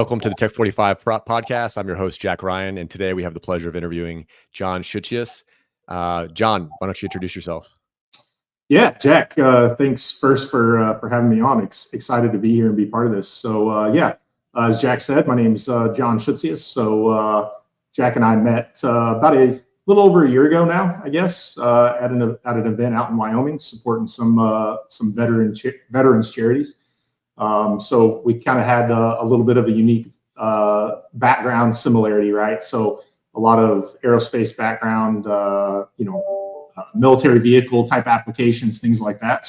Welcome to the Tech 45 podcast. I'm your host, Jack Ryan, and today we have the pleasure of interviewing John Schutzius. John, why don't you introduce yourself? Yeah, Jack, thanks first for having me on. Excited to be here and be part of this. As Jack said, my name's John Schutzius. Jack and I met about a little over a year ago now, I guess, at an event out in Wyoming, supporting some veterans charities. So we kind of had a little bit of a unique background similarity, right? So a lot of aerospace background, military vehicle type applications, things like that.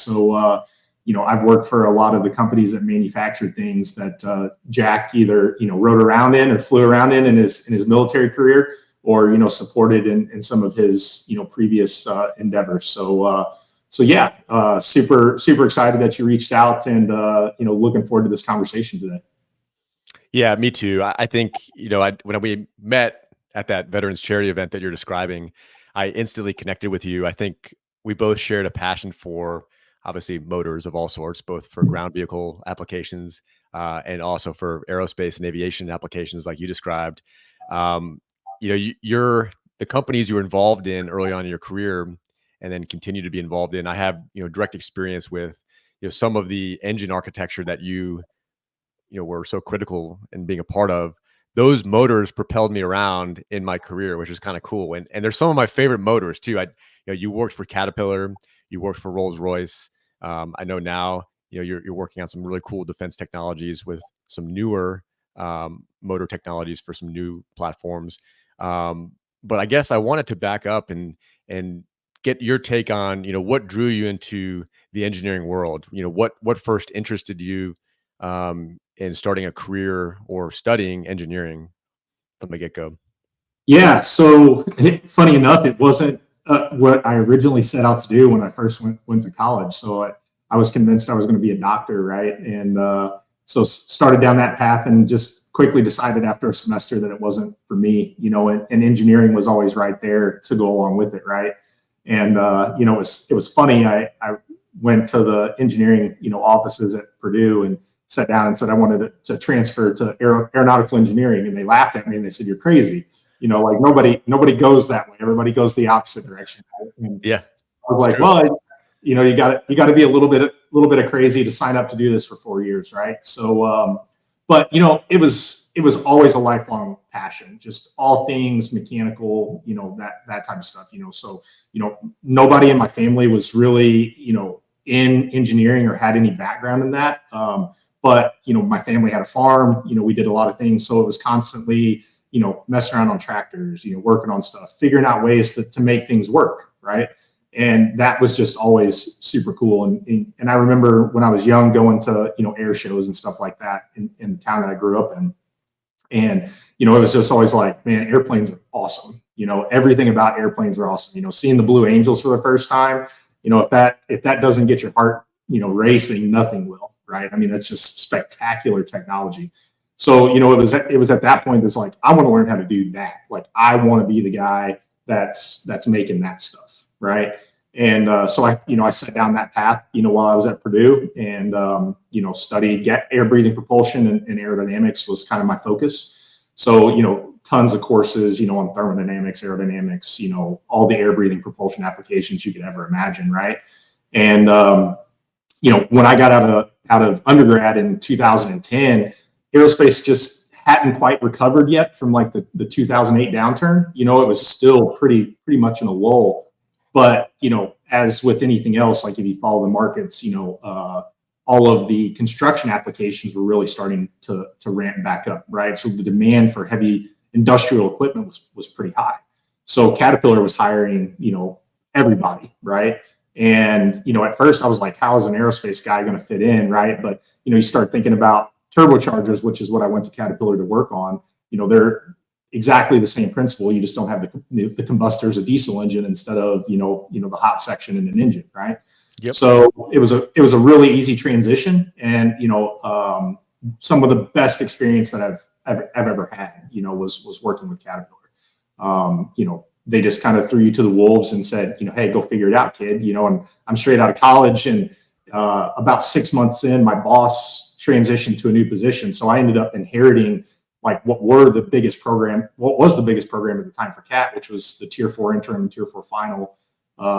I've worked for a lot of the companies that manufactured things that Jack either rode around in or flew around in his military career, or supported in some of his previous endeavors. Super excited that you reached out, and looking forward to this conversation today. Yeah, me too. I think when we met at that veterans charity event that you're describing, I instantly connected with you. I think we both shared a passion for obviously motors of all sorts, both for ground vehicle applications and also for aerospace and aviation applications, like you described. You're the companies you were involved in early on in your career, and then continue to be involved in. I have direct experience with some of the engine architecture that you were so critical in being a part of. Those motors propelled me around in my career, which is kind of cool. And there's some of my favorite motors too. You worked for Caterpillar, you worked for Rolls-Royce. I know now, you're working on some really cool defense technologies with some newer motor technologies for some new platforms. But I guess I wanted to back up and get your take on, what drew you into the engineering world. What first interested you in starting a career or studying engineering from the get-go? Yeah, so funny enough, it wasn't what I originally set out to do when I first went to college. I was convinced I was going to be a doctor, right? And started down that path, and just quickly decided after a semester that it wasn't for me, and engineering was always right there to go along with it, right? And it was funny. I went to the engineering offices at Purdue and sat down and said I wanted to transfer to aeronautical engineering, and they laughed at me and they said, "You're crazy. Like nobody goes that way. Everybody goes the opposite direction." And yeah, I was like, true. Well, you got to be a little bit of crazy to sign up to do this for 4 years, right? But it was always a lifelong passion, just all things mechanical, that type of stuff. Nobody in my family was really in engineering or had any background in that. But my family had a farm. We did a lot of things, so it was constantly messing around on tractors, working on stuff, figuring out ways to make things work, right? And that was just always super cool. And I remember when I was young going to air shows and stuff like that in the town that I grew up in. And it was just always like, man, airplanes are awesome. Everything about airplanes are awesome. Seeing the Blue Angels for the first time, if that doesn't get your heart racing, nothing will, right? I mean, that's just spectacular technology. So it was at that point that's like, I want to learn how to do that. Like, I want to be the guy that's making that stuff, right? And so I sat down that path while I was at Purdue, and studied air breathing propulsion, and aerodynamics was kind of my focus. So tons of courses on thermodynamics, aerodynamics, all the air breathing propulsion applications you could ever imagine, right? And when I got out of undergrad in 2010, aerospace just hadn't quite recovered yet from like the 2008 downturn. It was still pretty much in a lull. But as with anything else, like if you follow the markets, all of the construction applications were really starting to ramp back up, right? So the demand for heavy industrial equipment was pretty high. So Caterpillar was hiring, everybody, right? And at first I was like, how is an aerospace guy going to fit in, right? But you start thinking about turbochargers, which is what I went to Caterpillar to work on. They're exactly the same principle. You just don't have the combustors, a diesel engine, instead of the hot section in an engine, right? Yep. So it was a really easy transition, and some of the best experience that I've ever had was working with Caterpillar. They just kind of threw you to the wolves and said, hey, go figure it out, kid. And I'm straight out of college, and about 6 months in, my boss transitioned to a new position. So I ended up inheriting like what was the biggest program at the time for CAT, which was the Tier 4 interim and Tier 4 final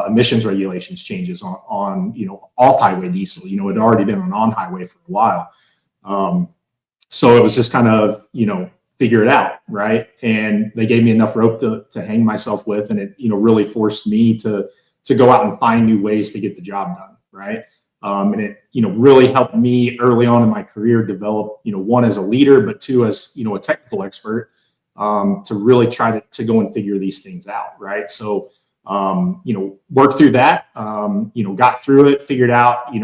emissions regulations changes on off-highway diesel. It had already been on highway for a while. So it was just kind of, figure it out, right? And they gave me enough rope to hang myself with, and it, really forced me to go out and find new ways to get the job done, right? And it, really helped me early on in my career develop, one, as a leader, but two, as, a technical expert, to really try to go and figure these things out, right? So, worked through that, got through it, figured out,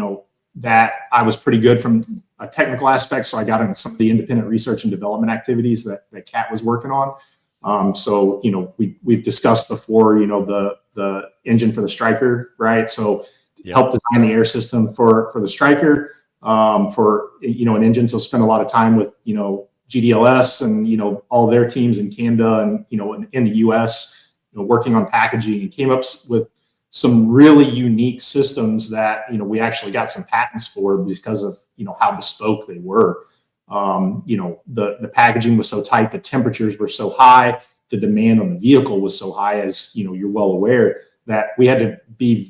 that I was pretty good from a technical aspect. So I got into some of the independent research and development activities that CAT was working on. So, we've discussed before, the engine for the Striker, right? So help design the air system for the Striker, for, an engine. So spend a lot of time with, GDLS and, all their teams in Canada and, in the US, working on packaging, and came up with some really unique systems that, we actually got some patents for because of, how bespoke they were. The packaging was so tight, the temperatures were so high, the demand on the vehicle was so high, as, you're well aware, that we had to be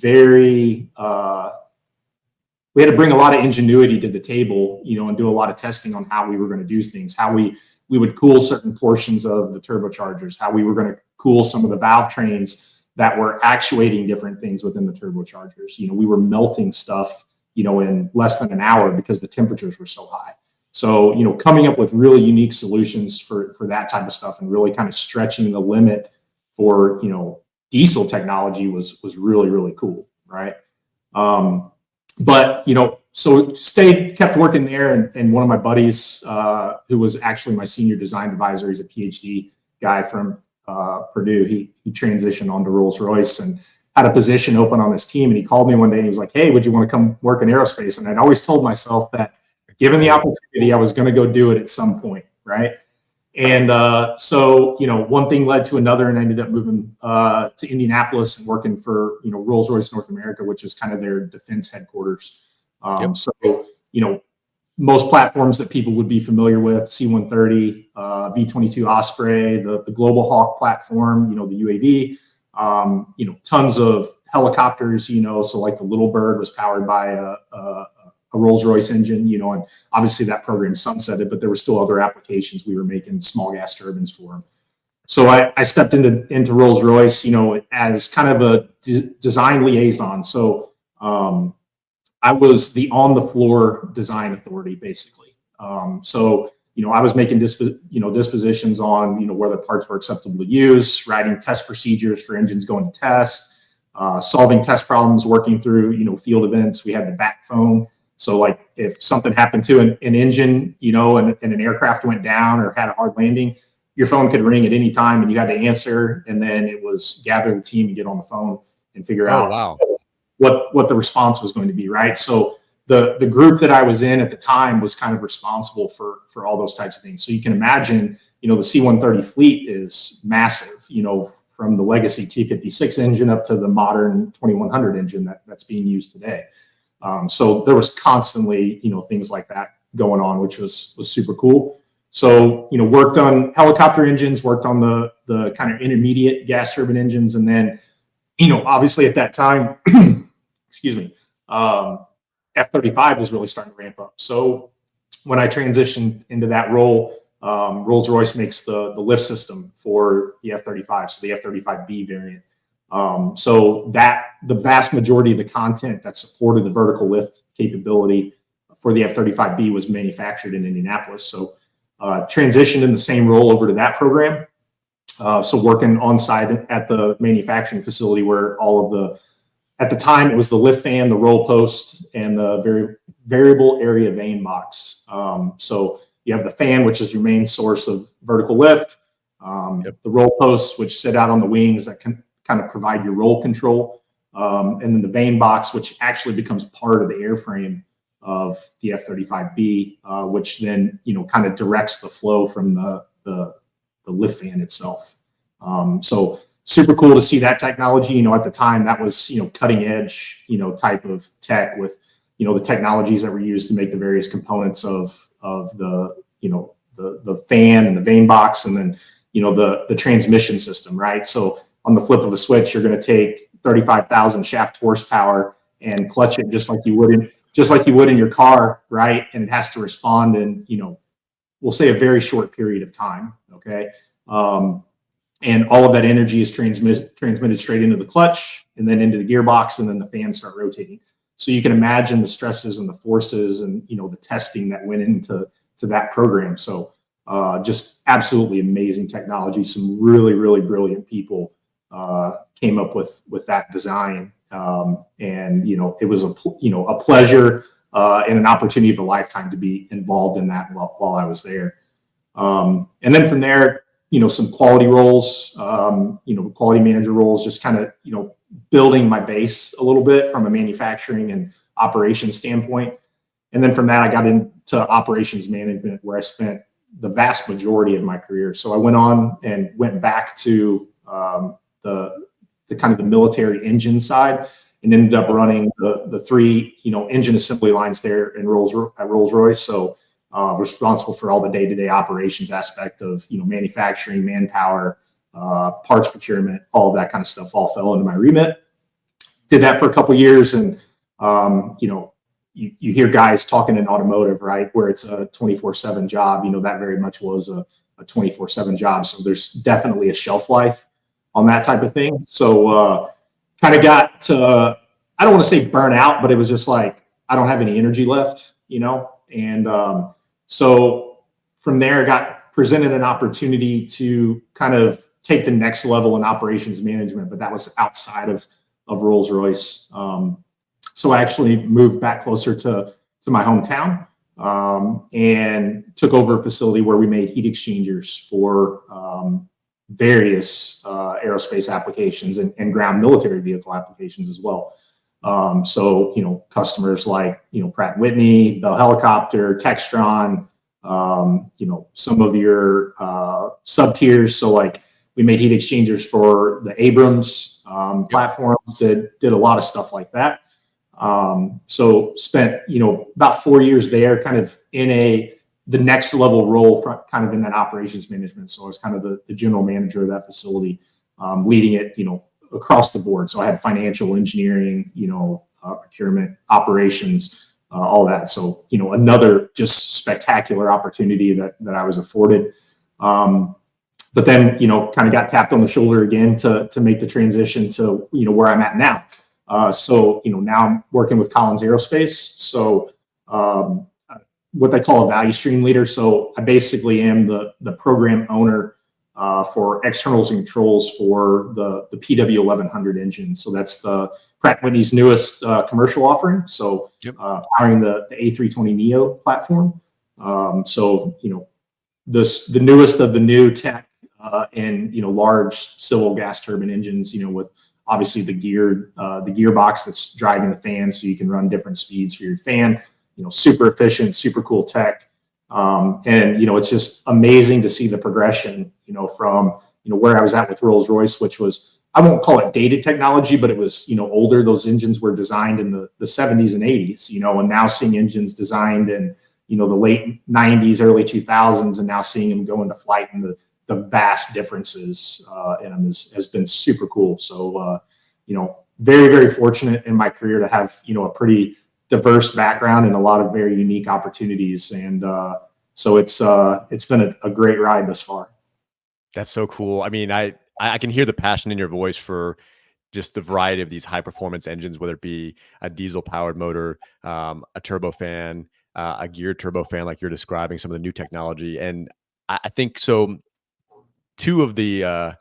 we had to bring a lot of ingenuity to the table, and do a lot of testing on how we were going to do things, how we would cool certain portions of the turbochargers, how we were going to cool some of the valve trains that were actuating different things within the turbochargers. We were melting stuff, in less than an hour because the temperatures were so high. So, coming up with really unique solutions for that type of stuff, and really kind of stretching the limit for, diesel technology was really, really cool, right? But, so kept working there. And one of my buddies, who was actually my senior design advisor, he's a PhD guy from Purdue. He transitioned on to Rolls-Royce and had a position open on his team. And he called me one day and he was like, "Hey, would you want to come work in aerospace?" And I'd always told myself that given the opportunity, I was going to go do it at some point, right? And so, one thing led to another, and I ended up moving to Indianapolis and working for, Rolls-Royce North America, which is kind of their defense headquarters. So, most platforms that people would be familiar with, C-130, V-22 Osprey, the Global Hawk platform, the UAV, tons of helicopters, so like the Little Bird was powered by a Rolls-Royce engine, and obviously that program sunsetted, but there were still other applications. We were making small gas turbines for them. So I stepped into Rolls-Royce, as kind of a design liaison. So, I was the on-the-floor design authority, basically. So, I was making dispositions on, whether parts were acceptable to use, writing test procedures for engines going to test, solving test problems, working through, field events. We had the back phone. So, like, if something happened to an engine, and an aircraft went down or had a hard landing, your phone could ring at any time and you had to answer. And then it was gather the team and get on the phone and figure out what the response was going to be, right? So the group that I was in at the time was kind of responsible for all those types of things. So you can imagine, the C-130 fleet is massive, from the legacy T-56 engine up to the modern 2100 engine that's being used today. So there was constantly, things like that going on, which was super cool. So, worked on helicopter engines, worked on the kind of intermediate gas turbine engines, and then, obviously at that time, excuse me, F-35 was really starting to ramp up. So when I transitioned into that role, Rolls-Royce makes the lift system for the F-35, so the F-35B variant. So that the vast majority of the content that supported the vertical lift capability for the F-35B was manufactured in Indianapolis. So transitioned in the same role over to that program. So working on site at the manufacturing facility where all of at the time, it was the lift fan, the roll post, and the variable area vane box. So you have the fan, which is your main source of vertical lift, the roll posts, which sit out on the wings that can kind of provide your roll control, and then the vane box, which actually becomes part of the airframe of the F-35B, which then kind of directs the flow from the lift fan itself. So super cool to see that technology. At the time that was cutting edge type of tech with the technologies that were used to make the various components of the, the fan and the vane box, and then, the transmission system, right? So on the flip of a switch, you're going to take 35,000 shaft horsepower and clutch it just like you would in your car, right? And it has to respond in, we'll say a very short period of time. Okay. And all of that energy is transmitted straight into the clutch and then into the gearbox, and then the fans start rotating. So you can imagine the stresses and the forces and, the testing that went into that program. So just absolutely amazing technology. Some really, really brilliant people came up with that design. And, it was a pleasure and an opportunity of a lifetime to be involved in that while I was there. And then from there, some quality roles, quality manager roles, just kind of, building my base a little bit from a manufacturing and operations standpoint. And then from that, I got into operations management, where I spent the vast majority of my career. So I went on and went back to the kind of the military engine side, and ended up running the three, engine assembly lines there at Rolls-Royce. So responsible for all the day-to-day operations aspect of, manufacturing, manpower, parts procurement, all of that kind of stuff all fell into my remit. Did that for a couple of years. And, you hear guys talking in automotive, right, where it's a 24/7 job, that very much was a 24/7 job. So there's definitely a shelf life on that type of thing. So kind of got to, I don't want to say burn out, but it was just like, I don't have any energy left, and so from there, I got presented an opportunity to kind of take the next level in operations management, but that was outside of Rolls-Royce. So I actually moved back closer to my hometown, and took over a facility where we made heat exchangers for various aerospace applications and ground military vehicle applications as well. So, customers like, Pratt & Whitney, Bell Helicopter, Textron, some of your sub tiers. So like we made heat exchangers for the Abrams platforms, did a lot of stuff like that. So spent, about 4 years there, kind of in the next level role, kind of in that operations management. So I was kind of the general manager of that facility, leading it, across the board. So I had financial engineering, procurement, operations, all that. So, another just spectacular opportunity that I was afforded. But then, kind of got tapped on the shoulder again to make the transition to, where I'm at now. So, now I'm working with Collins Aerospace. So, what they call a value stream leader. So I basically am the program owner for externals and controls for the PW1100 engine. So that's the Pratt & Whitney's newest commercial offering. So powering the A320neo platform. So, the newest of the new tech in, large civil gas turbine engines, with obviously the gearbox that's driving the fan, so you can run different speeds for your fan, super efficient, super cool tech. And, it's just amazing to see the progression, from, where I was at with Rolls-Royce, which was, I won't call it dated technology, but it was, older. Those engines were designed in the 70s and 80s, and now seeing engines designed in, the late 90s, early 2000s, and now seeing them go into flight, and the vast differences in them has been super cool. So, very, very fortunate in my career to have, a pretty diverse background and a lot of very unique opportunities. And so it's been a great ride thus far. That's so cool. I mean, I can hear the passion in your voice for just the variety of these high performance engines, whether it be a diesel powered motor, a turbofan, a geared turbofan, like you're describing, some of the new technology. And I think so. Two of the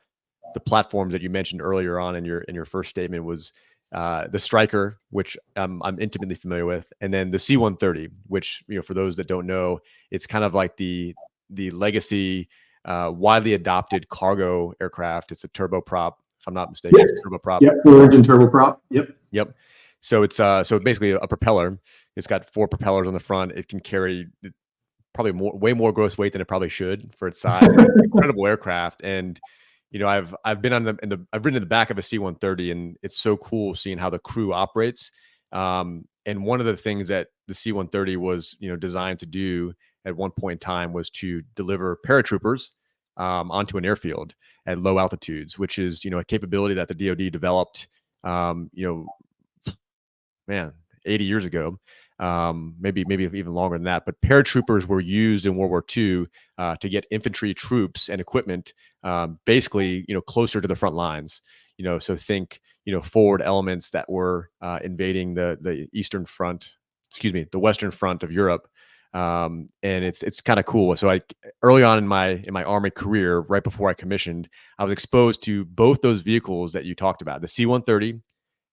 platforms that you mentioned earlier on in your first statement was the Striker, which I'm intimately familiar with, and then the C-130, which, for those that don't know, it's kind of like the legacy, widely adopted cargo aircraft. It's a turboprop, if I'm not mistaken. It's a turboprop. Yep, full engine turboprop. Yep. So it's so basically a propeller. It's got 4 propellers on the front. It can carry probably way more gross weight than it probably should for its size. It's an incredible aircraft. And I've been I've ridden in the back of a C-130, and it's so cool seeing how the crew operates. And And one of the things that the C-130 was, designed to do at one point in time was to deliver paratroopers onto an airfield at low altitudes, which is, a capability that the DoD developed, um, you know, man, 80 years ago, maybe even longer than that. But paratroopers were used in World War II to get infantry troops and equipment basically, closer to the front lines. So think, forward elements that were invading the eastern front, the western front of Europe. And it's kind of cool. So early on in my Army career, right before I commissioned, I was exposed to both those vehicles that you talked about, the C-130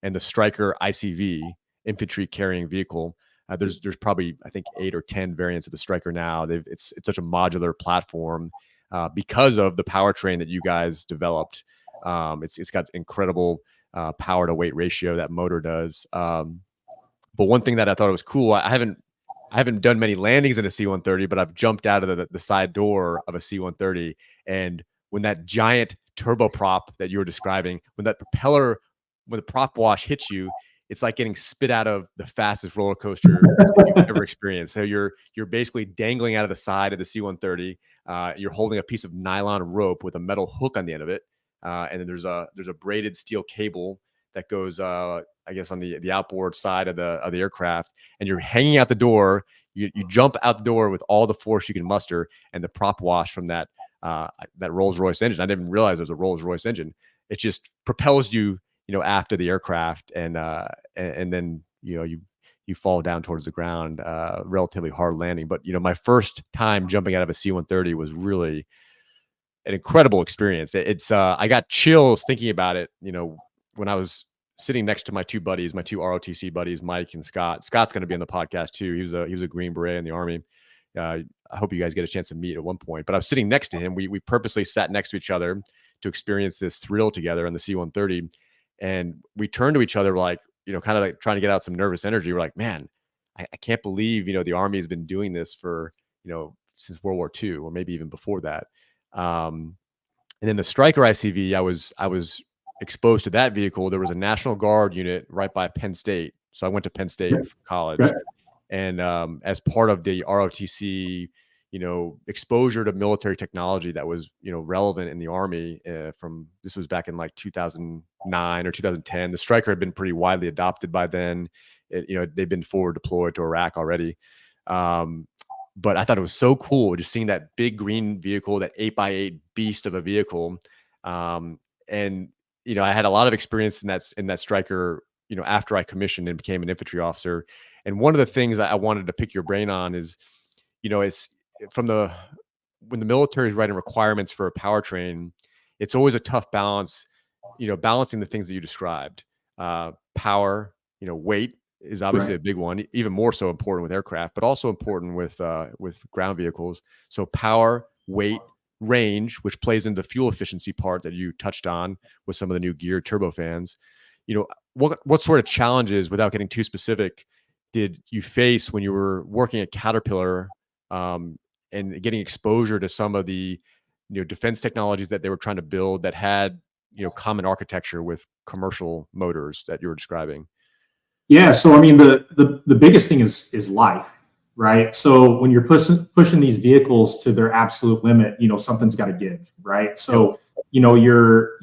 and the Stryker ICV, infantry carrying vehicle. There's probably, I think, 8 or 10 variants of the Stryker now. It's such a modular platform because of the powertrain that you guys developed. It's got incredible power to weight ratio that motor does. But one thing that I thought was cool, I haven't done many landings in a C-130, but I've jumped out of the side door of a C-130, and when that giant turboprop that you were describing, when the prop wash hits you, it's like getting spit out of the fastest roller coaster you've ever experienced. So you're basically dangling out of the side of the C-130. You're holding a piece of nylon rope with a metal hook on the end of it, and then there's a braided steel cable that goes, I guess, on the outboard side of the aircraft, and you're hanging out the door. You jump out the door with all the force you can muster, and the prop wash from that Rolls-Royce engine. I didn't even realize there was a Rolls-Royce engine. It just propels you, after the aircraft, and then you fall down towards the ground, relatively hard landing. But my first time jumping out of a C-130 was really an incredible experience. It's I got chills thinking about it. When I was sitting next to my two ROTC buddies, Mike and Scott. Scott's going to be on the podcast too. He was a Green Beret in the Army. I hope you guys get a chance to meet at one point. But I was sitting next to him. We purposely sat next to each other to experience this thrill together on the C-130. And we turned to each other like, kind of like trying to get out some nervous energy. We're like, man, I can't believe, the Army has been doing this for, since World War II, or maybe even before that. And then the Stryker ICV, I was exposed to that vehicle. There was a National Guard unit right by Penn State. So I went to Penn State for college. And as part of the ROTC, exposure to military technology that was, relevant in the Army this was back in like 2009 or 2010. The Stryker had been pretty widely adopted by then. They've been forward deployed to Iraq already. But I thought it was so cool just seeing that big green vehicle, that 8x8 beast of a vehicle. And I had a lot of experience in that Stryker, after I commissioned and became an infantry officer. And one of the things I wanted to pick your brain on is, it's when the military is writing requirements for a powertrain, it's always a tough balance, balancing the things that you described. Power, weight is obviously a big one, even more so important with aircraft, but also important with ground vehicles. So power, weight, range, which plays into the fuel efficiency part that you touched on with some of the new geared turbofans. What sort of challenges, without getting too specific, did you face when you were working at Caterpillar and getting exposure to some of the defense technologies that they were trying to build that had common architecture with commercial motors that you were describing? Yeah, so I mean the biggest thing is life, right? So when you're pushing these vehicles to their absolute limit, something's got to give, right? So you're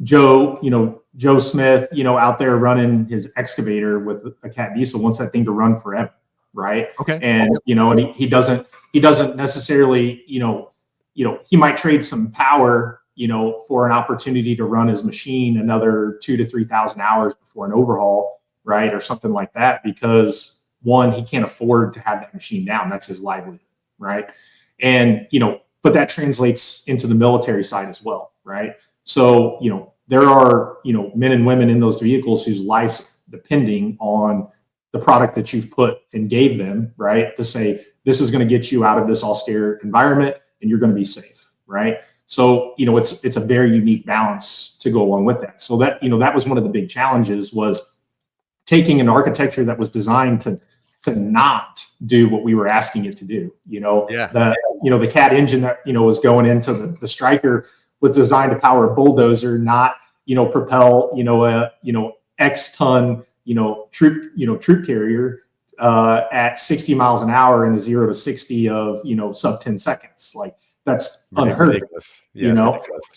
Joe Smith, out there running his excavator with a Cat diesel wants that thing to run forever, right? Okay. And and he doesn't necessarily, he might trade some power, for an opportunity to run his machine another 2,000 to 3,000 hours before an overhaul, right, or something like that, because one, he can't afford to have that machine down. That's his livelihood, right? And but that translates into the military side as well, right? So there are men and women in those vehicles whose lives depending on the product that you've put and gave them, right, to say this is going to get you out of this austere environment and you're going to be safe, right? So it's a very unique balance to go along with that. So that that was one of the big challenges, was taking an architecture that was designed to not do what we were asking it to do. The Cat engine that was going into the Stryker was designed to power a bulldozer, not propel X ton troop carrier at 60 miles an hour in a 0 to 60 of, sub 10 seconds. Like that's unheard of, ridiculous. Yeah, it's ridiculous.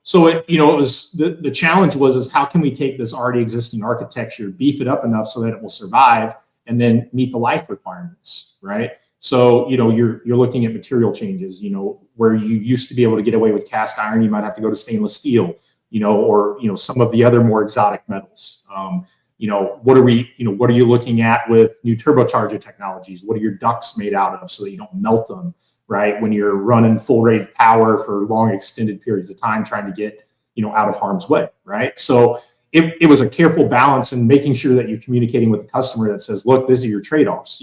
So it, it was the challenge is how can we take this already existing architecture, beef it up enough so that it will survive and then meet the life requirements, right? So, you're looking at material changes, where you used to be able to get away with cast iron, you might have to go to stainless steel, or, some of the other more exotic metals. What are you looking at with new turbocharger technologies? What are your ducts made out of so that you don't melt them, right? When you're running full rated power for long extended periods of time, trying to get, out of harm's way, right? So it was a careful balance and making sure that you're communicating with the customer that says, look, these are your trade-offs.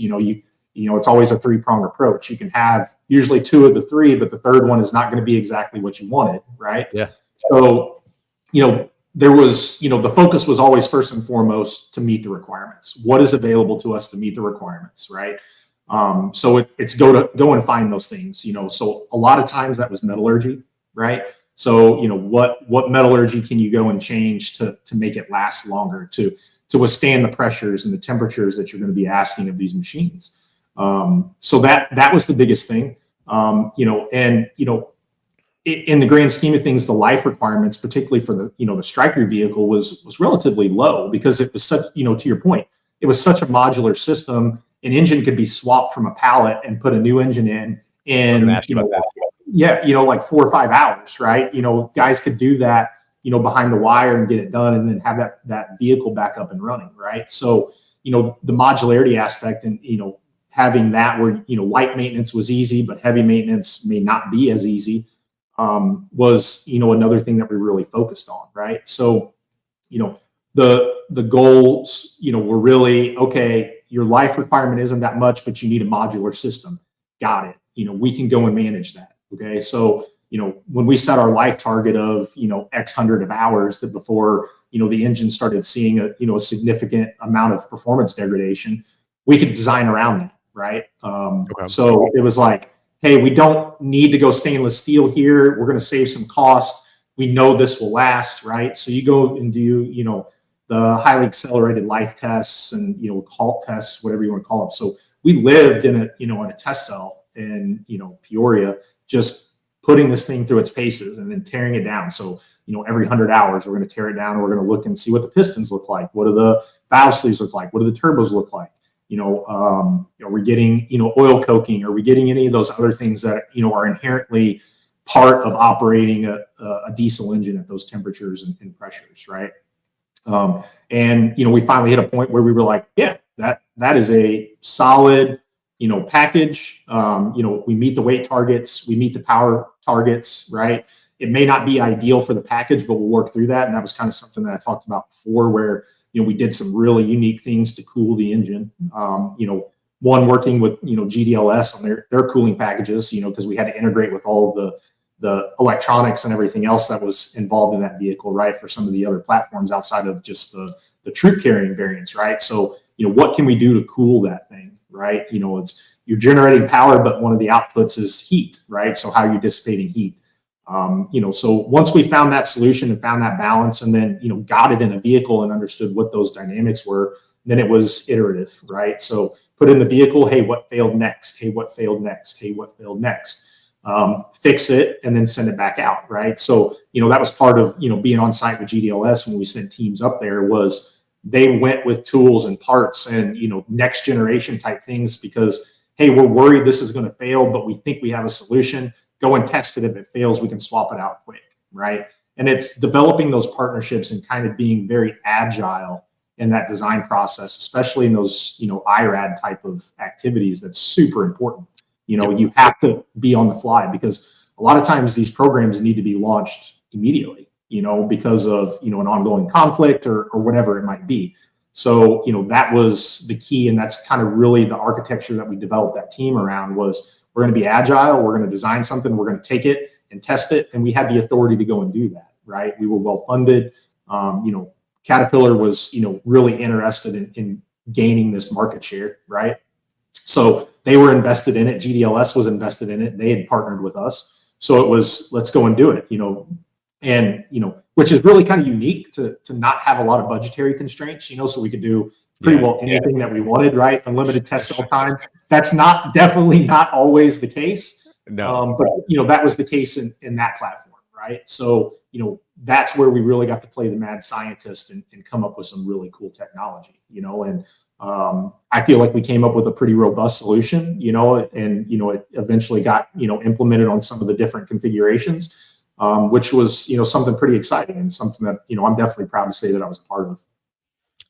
It's always a three-pronged approach. You can have usually two of the three, but the third one is not going to be exactly what you wanted, right? Yeah. So, there was, the focus was always first and foremost to meet the requirements. What is available to us to meet the requirements, right? So it's go and find those things, So a lot of times that was metallurgy, right? So, what metallurgy can you go and change to make it last longer, to withstand the pressures and the temperatures that you're going to be asking of these machines? So that was the biggest thing, in the grand scheme of things, the life requirements, particularly for the Stryker vehicle, was relatively low because it was such, to your point, it was such a modular system. An engine could be swapped from a pallet and put a new engine in like 4 or 5 hours, right? Guys could do that, behind the wire and get it done, and then have that vehicle back up and running, right? So, the modularity aspect and having that where light maintenance was easy, but heavy maintenance may not be as easy. Was another thing that we really focused on, right? So, the goals, were really, okay, your life requirement isn't that much, but you need a modular system. Got it. We can go and manage that. Okay. So, when we set our life target of, X hundred of hours, that before, the engine started seeing a significant amount of performance degradation, we could design around that. Right. Okay. So it was like, hey, we don't need to go stainless steel here. We're going to save some cost. We know this will last, right? So you go and do, the highly accelerated life tests and, halt tests, whatever you want to call them. So we lived in a test cell in, Peoria, just putting this thing through its paces and then tearing it down. So, every 100 hours, we're going to tear it down and we're going to look and see what the pistons look like. What do the valve sleeves look like? What do the turbos look like? Are we getting, oil coking? Are we getting any of those other things that, are inherently part of operating a diesel engine at those temperatures and pressures, right? And, we finally hit a point where we were like, yeah, that is a solid, package. We meet the weight targets, we meet the power targets, right? It may not be ideal for the package, but we'll work through that. And that was kind of something that I talked about before, where we did some really unique things to cool the engine. One working with GDLS on their cooling packages, because we had to integrate with all of the electronics and everything else that was involved in that vehicle, right? For some of the other platforms outside of just the troop carrying variants, right? So what can we do to cool that thing, right? You're generating power, but one of the outputs is heat, right? So how are you dissipating heat? So once we found that solution and found that balance, and then, got it in a vehicle and understood what those dynamics were, then it was iterative, right? So put in the vehicle, hey, what failed next? Hey, what failed next? Hey, what failed next? Fix it and then send it back out, right? So, that was part of, being on site with GDLS when we sent teams up there, was they went with tools and parts and, next generation type things because, hey, we're worried this is going to fail, but we think we have a solution. Go and test it. If it fails, we can swap it out quick, right? And it's developing those partnerships and kind of being very agile in that design process, especially in those, IRAD type of activities. That's super important. You have to be on the fly because a lot of times these programs need to be launched immediately, because of, an ongoing conflict or whatever it might be. So, that was the key. And that's kind of really the architecture that we developed that team around. Was we're going to be agile. We're going to design something. We're going to take it and test it. And we had the authority to go and do that, right? We were well funded. Caterpillar was, really interested in gaining this market share, right? So they were invested in it. GDLS was invested in it. They had partnered with us. So it was, let's go and do it. And, which is really kind of unique to not have a lot of budgetary constraints, so we could do pretty well anything that we wanted, right? Unlimited test cell time. That's definitely not always the case. No. But, that was the case in that platform, right? So, that's where we really got to play the mad scientist and come up with some really cool technology, and I feel like we came up with a pretty robust solution, and, it eventually got, implemented on some of the different configurations, which was, something pretty exciting and something that, I'm definitely proud to say that I was a part of.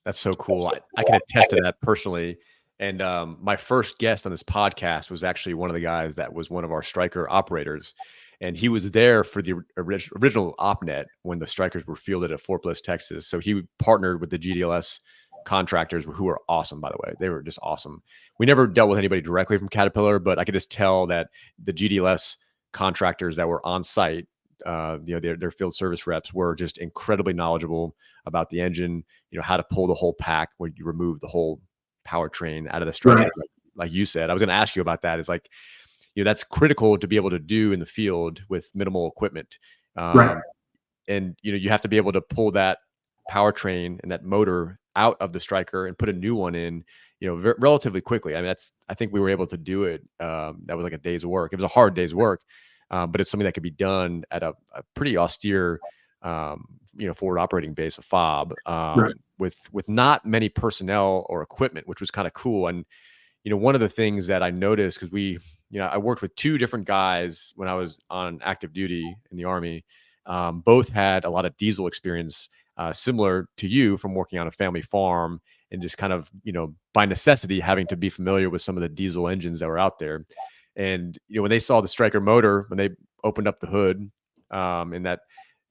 That's so cool. I can attest to that personally. And my first guest on this podcast was actually one of the guys that was one of our Striker operators. And he was there for the original OpNet when the Strikers were fielded at Fort Bliss, Texas. So he partnered with the GDLS contractors, who were awesome, by the way. They were just awesome. We never dealt with anybody directly from Caterpillar, but I could just tell that the GDLS contractors that were on site, their field service reps were just incredibly knowledgeable about the engine, how to pull the whole pack when you remove the whole powertrain out of the Striker. Right. Like you said, I was going to ask you about that. It's like, that's critical to be able to do in the field with minimal equipment. Right. And, you have to be able to pull that powertrain and that motor out of the Striker and put a new one in, relatively quickly. I mean, I think we were able to do it. That was like a day's work. It was a hard day's work, but it's something that could be done at a pretty austere, forward operating base, a FOB, Right. with not many personnel or equipment, which was kind of cool. And, one of the things that I noticed, because I worked with two different guys when I was on active duty in the Army. Both had a lot of diesel experience, similar to you, from working on a family farm and just kind of, by necessity, having to be familiar with some of the diesel engines that were out there. And, when they saw the Striker motor, when they opened up the hood, in that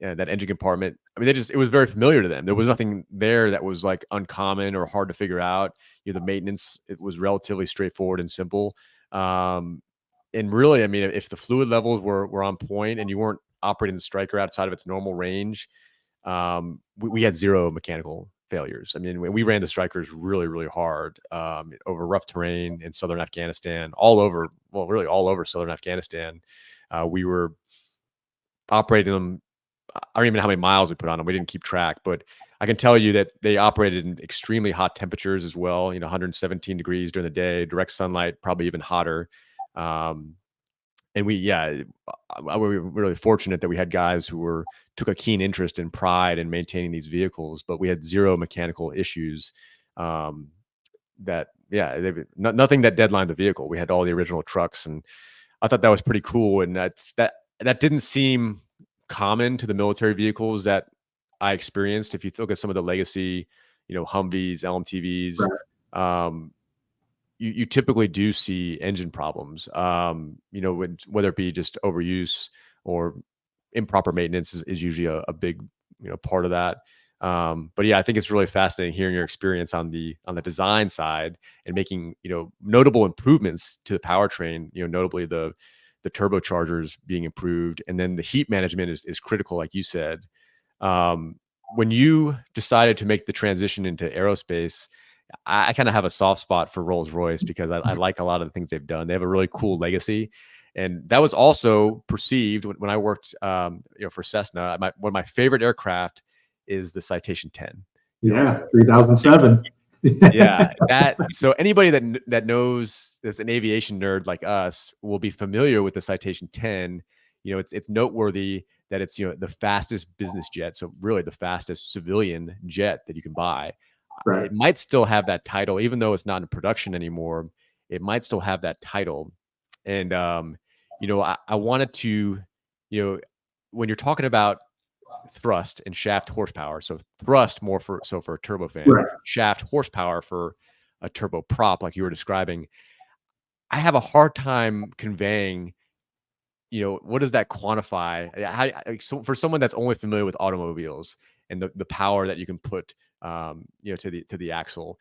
engine compartment, I mean, it was very familiar to them. There was nothing there that was like uncommon or hard to figure out. The maintenance, it was relatively straightforward and simple. And really, I mean, if the fluid levels were on point and you weren't operating the Striker outside of its normal range, we had zero mechanical failures. I mean, we ran the Strikers really, really hard, over rough terrain in southern Afghanistan, really all over southern Afghanistan. We were operating them. I don't even know how many miles we put on them. We didn't keep track, but I can tell you that they operated in extremely hot temperatures as well. 117 degrees during the day, direct sunlight, probably even hotter. And we were really fortunate that we had guys who took a keen interest and pride in maintaining these vehicles, but we had zero mechanical issues. Nothing that deadlined the vehicle. We had all the original trucks, and I thought that was pretty cool. And that didn't seem common to the military vehicles that I experienced. If you look at some of the legacy, Humvees, LMTVs, Right. You typically do see engine problems, whether it be just overuse or improper maintenance is usually a big, part of that. But yeah, I think it's really fascinating hearing your experience on the design side and making, notable improvements to the powertrain, notably the turbochargers being improved. And then the heat management is critical, like you said. When you decided to make the transition into aerospace, I kind of have a soft spot for Rolls-Royce because I like a lot of the things they've done. They have a really cool legacy. And that was also perceived when I worked, for Cessna. One of my favorite aircraft is the Citation 10. Yeah, 3007. Yeah, so anybody that knows, that's an aviation nerd like us, will be familiar with the Citation 10. It's noteworthy that it's the fastest business jet, so really the fastest civilian jet that you can buy. Right. It might still have that title, even though it's not in production anymore. It might still have that title. And I wanted to, when you're talking about thrust and shaft horsepower, so thrust more for a turbofan, Right. shaft horsepower for a turboprop, like you were describing, I have a hard time conveying, what does that quantify? So for someone that's only familiar with automobiles and the power that you can put, to the axle,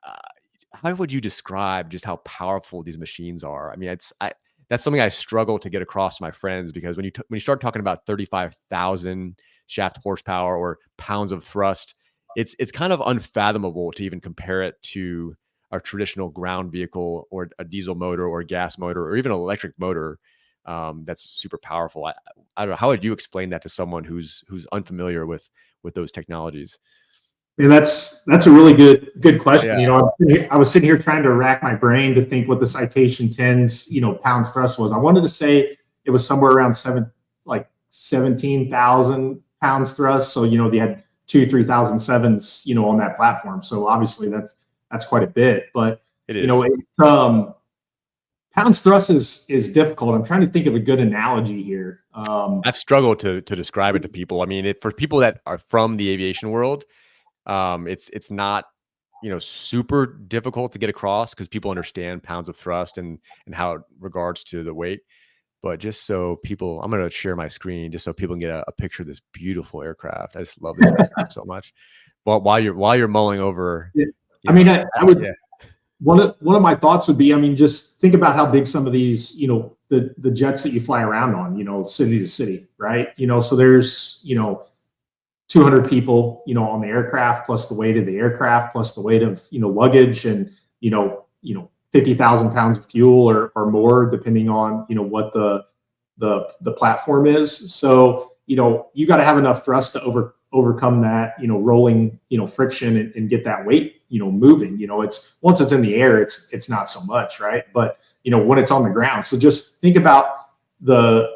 uh, how would you describe just how powerful these machines are? I mean, that's something I struggle to get across to my friends, because when you start talking about 35,000 shaft horsepower or pounds of thrust, it's kind of unfathomable to even compare it to a traditional ground vehicle or a diesel motor or a gas motor or even an electric motor. that's super powerful. I don't know, how would you explain that to someone who's unfamiliar with those technologies? And that's a really good question. Yeah, You know, I was sitting here trying to rack my brain to think what the Citation 10's, you know, pounds thrust was. I wanted to say it was somewhere around 17,000 pounds thrust. So, you know, they had 3,007s, you know, on that platform. So obviously that's quite a bit. But it you know, is. pounds thrust is difficult. I'm trying to think of a good analogy here. I've struggled to describe it to people. I mean, for people that are from the aviation world, it's not, you know, super difficult to get across because people understand pounds of thrust and how it regards to the weight. But just so people, I'm going to share my screen just so people can get a picture of this beautiful aircraft. I just love this aircraft so much. But while you're mulling over, Yeah. you I know, mean, I would yeah, one of my thoughts would be, I mean, just think about how big some of these, you know, the jets that you fly around on, you know, city to city, right? You know, so there's, you know, 200 people, you know, on the aircraft, plus the weight of the aircraft, plus the weight of, you know, luggage, and you know, 50,000 pounds of fuel or more, depending on, you know, what the platform is. So, you know, you got to have enough thrust to overcome that, you know, rolling, you know, friction, and get that weight, you know, moving. You know, it's once it's in the air, it's not so much, right? But you know, when it's on the ground, so just think about the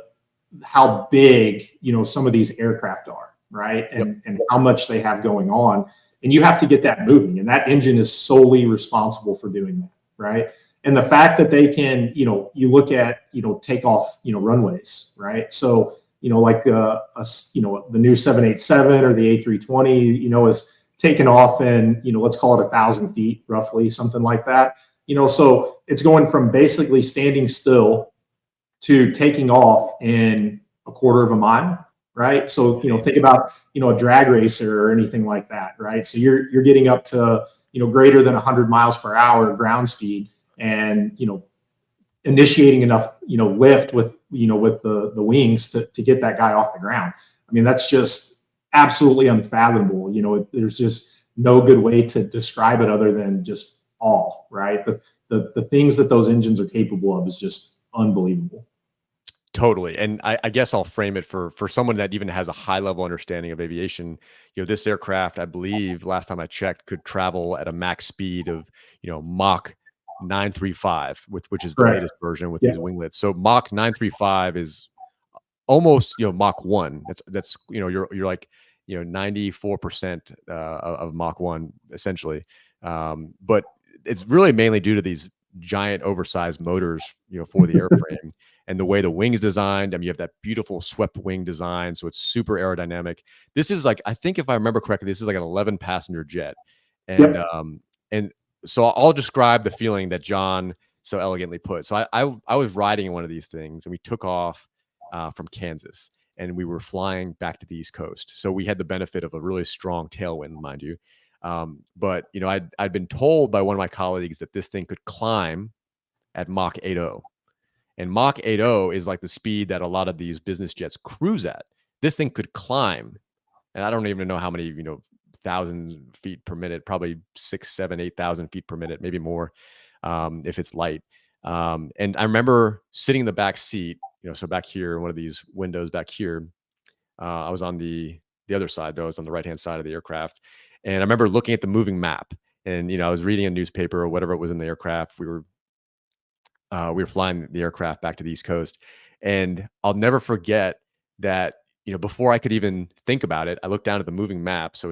how big, you know, some of these aircraft are, right? yep, And how much they have going on. And you have to get that moving. And that engine is solely responsible for doing that, right? And the fact that they can, you know, you look at, you know, takeoff, you know, runways, right? So, you know, like you know, the new 787 or the A320, you know, is taken off in, you know, let's call it 1,000 feet, roughly, something like that. You know, so it's going from basically standing still to taking off in a quarter of a mile, right? So, you know, think about, you know, a drag racer or anything like that, right? So you're getting up to, you know, greater than 100 miles per hour ground speed, and, you know, initiating enough, you know, lift with, you know, with the wings to get that guy off the ground. I mean, that's just absolutely unfathomable. You know, there's just no good way to describe it other than just awe, right? The things that those engines are capable of is just unbelievable. totally. And I guess I'll frame it for someone that even has a high level understanding of aviation. You know, this aircraft, I believe, last time I checked, could travel at a max speed of, you know, Mach 935, which is the Correct. latest version with Yeah. these winglets. So Mach 935 is almost, you know, Mach 1. That's you know, you're like, you know, 94% of Mach 1 essentially. But it's really mainly due to these giant oversized motors, you know, for the airframe and the way the wings designed. I mean, you have that beautiful swept wing design, so it's super aerodynamic. This is like, I think if I remember correctly, this is like an 11 passenger jet, and Yep. and so I'll describe the feeling that John so elegantly put. So I was riding in one of these things, and we took off from Kansas, and we were flying back to the East Coast. So we had the benefit of a really strong tailwind, mind you. But you know, I'd been told by one of my colleagues that this thing could climb at Mach 80, and Mach 80 is like the speed that a lot of these business jets cruise at. This thing could climb, and I don't even know how many, you know, thousand feet per minute, probably 6, 7, 8,000 feet per minute, maybe more, if it's light. And I remember sitting in the back seat, you know, so back here, one of these windows back here. I was on the other side, though. I was on the right hand side of the aircraft, and I remember looking at the moving map. And you know, I was reading a newspaper or whatever it was in the aircraft. We were flying the aircraft back to the East Coast, and I'll never forget that. You know, before I could even think about it, I looked down at the moving map. So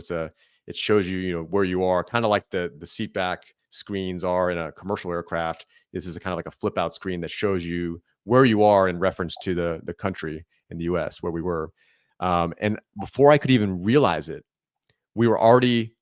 it shows you, you know, where you are, kind of like the seat back screens are in a commercial aircraft. This is a kind of like a flip out screen that shows you where you are in reference to the country in the U.S. where we were. And before I could even realize it, we were already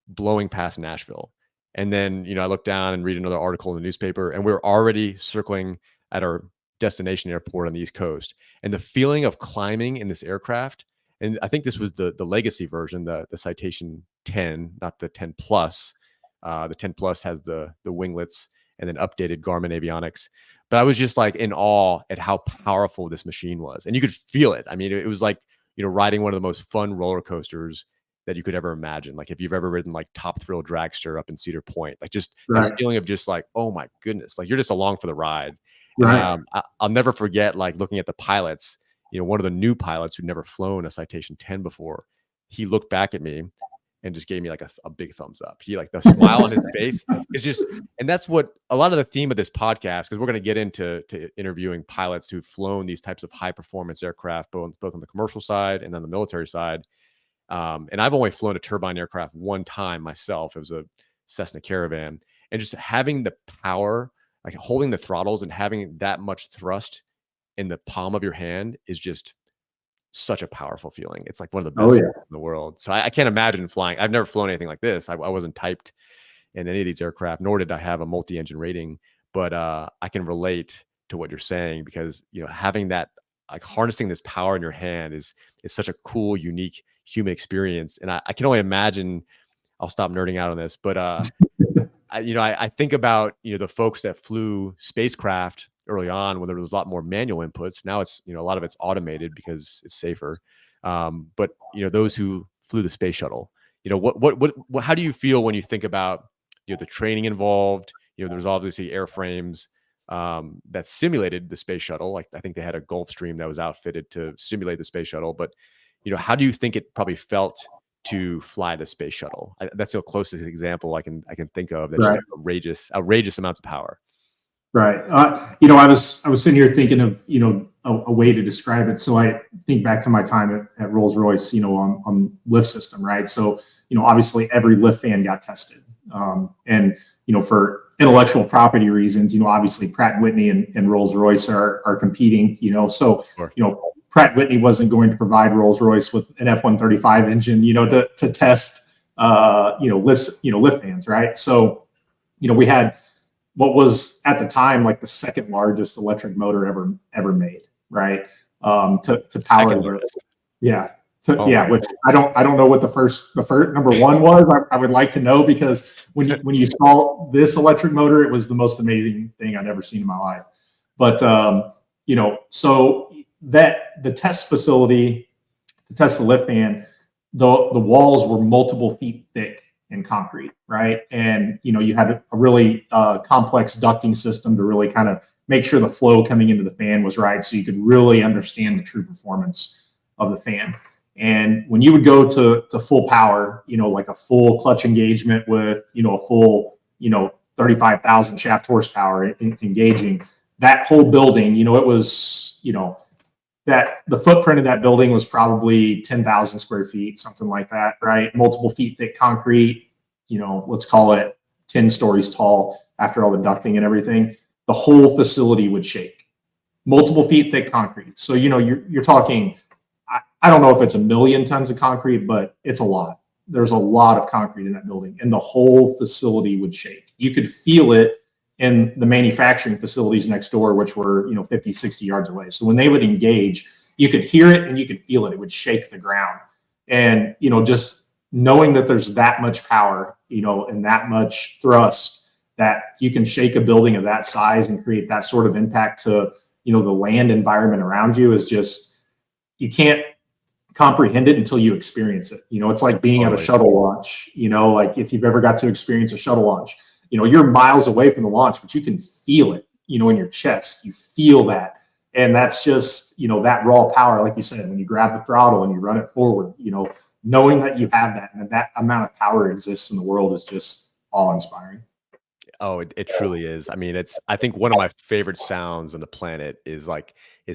blowing past Nashville. And then, you know, I looked down and read another article in the newspaper, and we were already circling at our destination airport on the East Coast. And the feeling of climbing in this aircraft, and I think this was the legacy version, the Citation 10, not the 10 Plus. The 10 Plus has the winglets and then updated Garmin avionics. But I was just like in awe at how powerful this machine was. And you could feel it. I mean, it was like, you know, riding one of the most fun roller coasters that you could ever imagine. Like if you've ever ridden like Top Thrill Dragster up in Cedar Point, like just that Right. feeling of just like, oh my goodness, like you're just along for the ride. And Right. I'll never forget like looking at the pilots. One of the new pilots who'd never flown a Citation 10 before. He looked back at me and just gave me like a big thumbs up. He like the smile on his face is just, and that's what a lot of the theme of this podcast, because we're going to get into interviewing pilots who've flown these types of high performance aircraft, both on the commercial side and on the military side. And I've only flown a turbine aircraft one time myself. It was a Cessna Caravan, and just having the power, like holding the throttles and having that much thrust in the palm of your hand is just such a powerful feeling. It's like one of the Oh best yeah. feelings in the world. So I can't imagine flying. I've never flown anything like this. I wasn't typed in any of these aircraft, nor did I have a multi-engine rating. But I can relate to what you're saying, because having that, like harnessing this power in your hand is such a cool, unique human experience. And I can only imagine. I'll stop nerding out on this, but I think about the folks that flew spacecraft early on when there was a lot more manual inputs. Now it's a lot of it's automated because it's safer. But those who flew the space shuttle, what how do you feel when you think about the training involved? There's obviously airframes that simulated the space shuttle. Like I think they had a Gulfstream that was outfitted to simulate the space shuttle. But how do you think it probably felt to fly the space shuttle? That's the closest example I can think of. That's Right. just outrageous amounts of power. Right. I was sitting here thinking of a way to describe it. So I think back to my time at Rolls Royce, on lift system, right? So obviously every lift fan got tested, and for intellectual property reasons, obviously Pratt and Whitney and Rolls Royce are competing. So Sure. Pratt Whitney wasn't going to provide Rolls Royce with an F-135 engine, to test, lift fans, right? So we had what was at the time like the second largest electric motor ever made, right? To power Second the, largest. yeah, Oh yeah. my Which I don't know what the first number one was. I would like to know, because when you saw this electric motor, it was the most amazing thing I'd ever seen in my life. But so that the test facility to test the lift fan, the walls were multiple feet thick in concrete, right? And you had a really complex ducting system to really kind of make sure the flow coming into the fan was right, so you could really understand the true performance of the fan. And when you would go to full power, like a full clutch engagement with a full 35,000 shaft horsepower engaging that whole building, it was that the footprint of that building was probably 10,000 square feet, something like that, right? Multiple feet thick concrete, let's call it 10 stories tall after all the ducting and everything. The whole facility would shake. Multiple feet thick concrete. So, you're talking, I don't know if it's 1,000,000 tons of concrete, but it's a lot. There's a lot of concrete in that building, and the whole facility would shake. You could feel it in the manufacturing facilities next door, which were 50, 60 yards away. So when they would engage, you could hear it and you could feel it. It would shake the ground. And just knowing that there's that much power, and that much thrust, that you can shake a building of that size and create that sort of impact to the land environment around you is just, you can't comprehend it until you experience it. It's like being at a shuttle launch. Like if you've ever got to experience a shuttle launch, you're miles away from the launch, but you can feel it, in your chest. You feel that. And that's just, that raw power, like you said, when you grab the throttle and you run it forward, knowing that you have that and that amount of power exists in the world is just awe-inspiring. Oh, it truly is. I mean, I think one of my favorite sounds on the planet is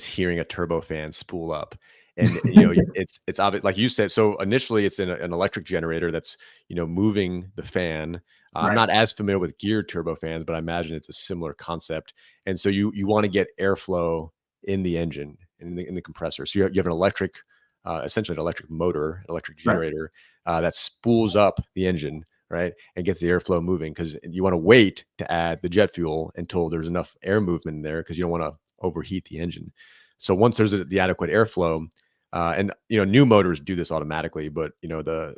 hearing a turbofan spool up. And it's obvious, like you said. So initially, it's in an electric generator that's moving the fan. I'm Right. not as familiar with geared turbofans, but I imagine it's a similar concept. And so you want to get airflow in the engine, in the compressor. So you have an electric, essentially an electric motor, electric Right. generator that spools up the engine, right, and gets the airflow moving, because you want to wait to add the jet fuel until there's enough air movement in there, because you don't want to overheat the engine. So once there's the adequate airflow, and new motors do this automatically, but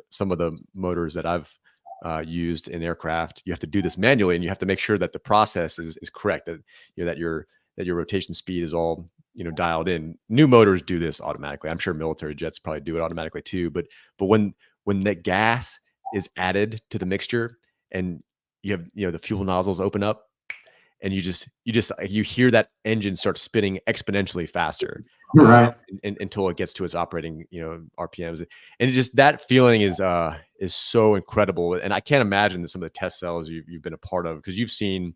some of the motors that I've used in aircraft, you have to do this manually, and you have to make sure that the process is correct, that that your rotation speed is all dialed in. New motors do this automatically. I'm sure military jets probably do it automatically too. But when the gas is added to the mixture and you have the fuel nozzles open up and you hear that engine start spinning exponentially faster, Right. until it gets to its operating, RPMs, and that feeling is so incredible. And I can't imagine that some of the test cells you've been a part of, because you've seen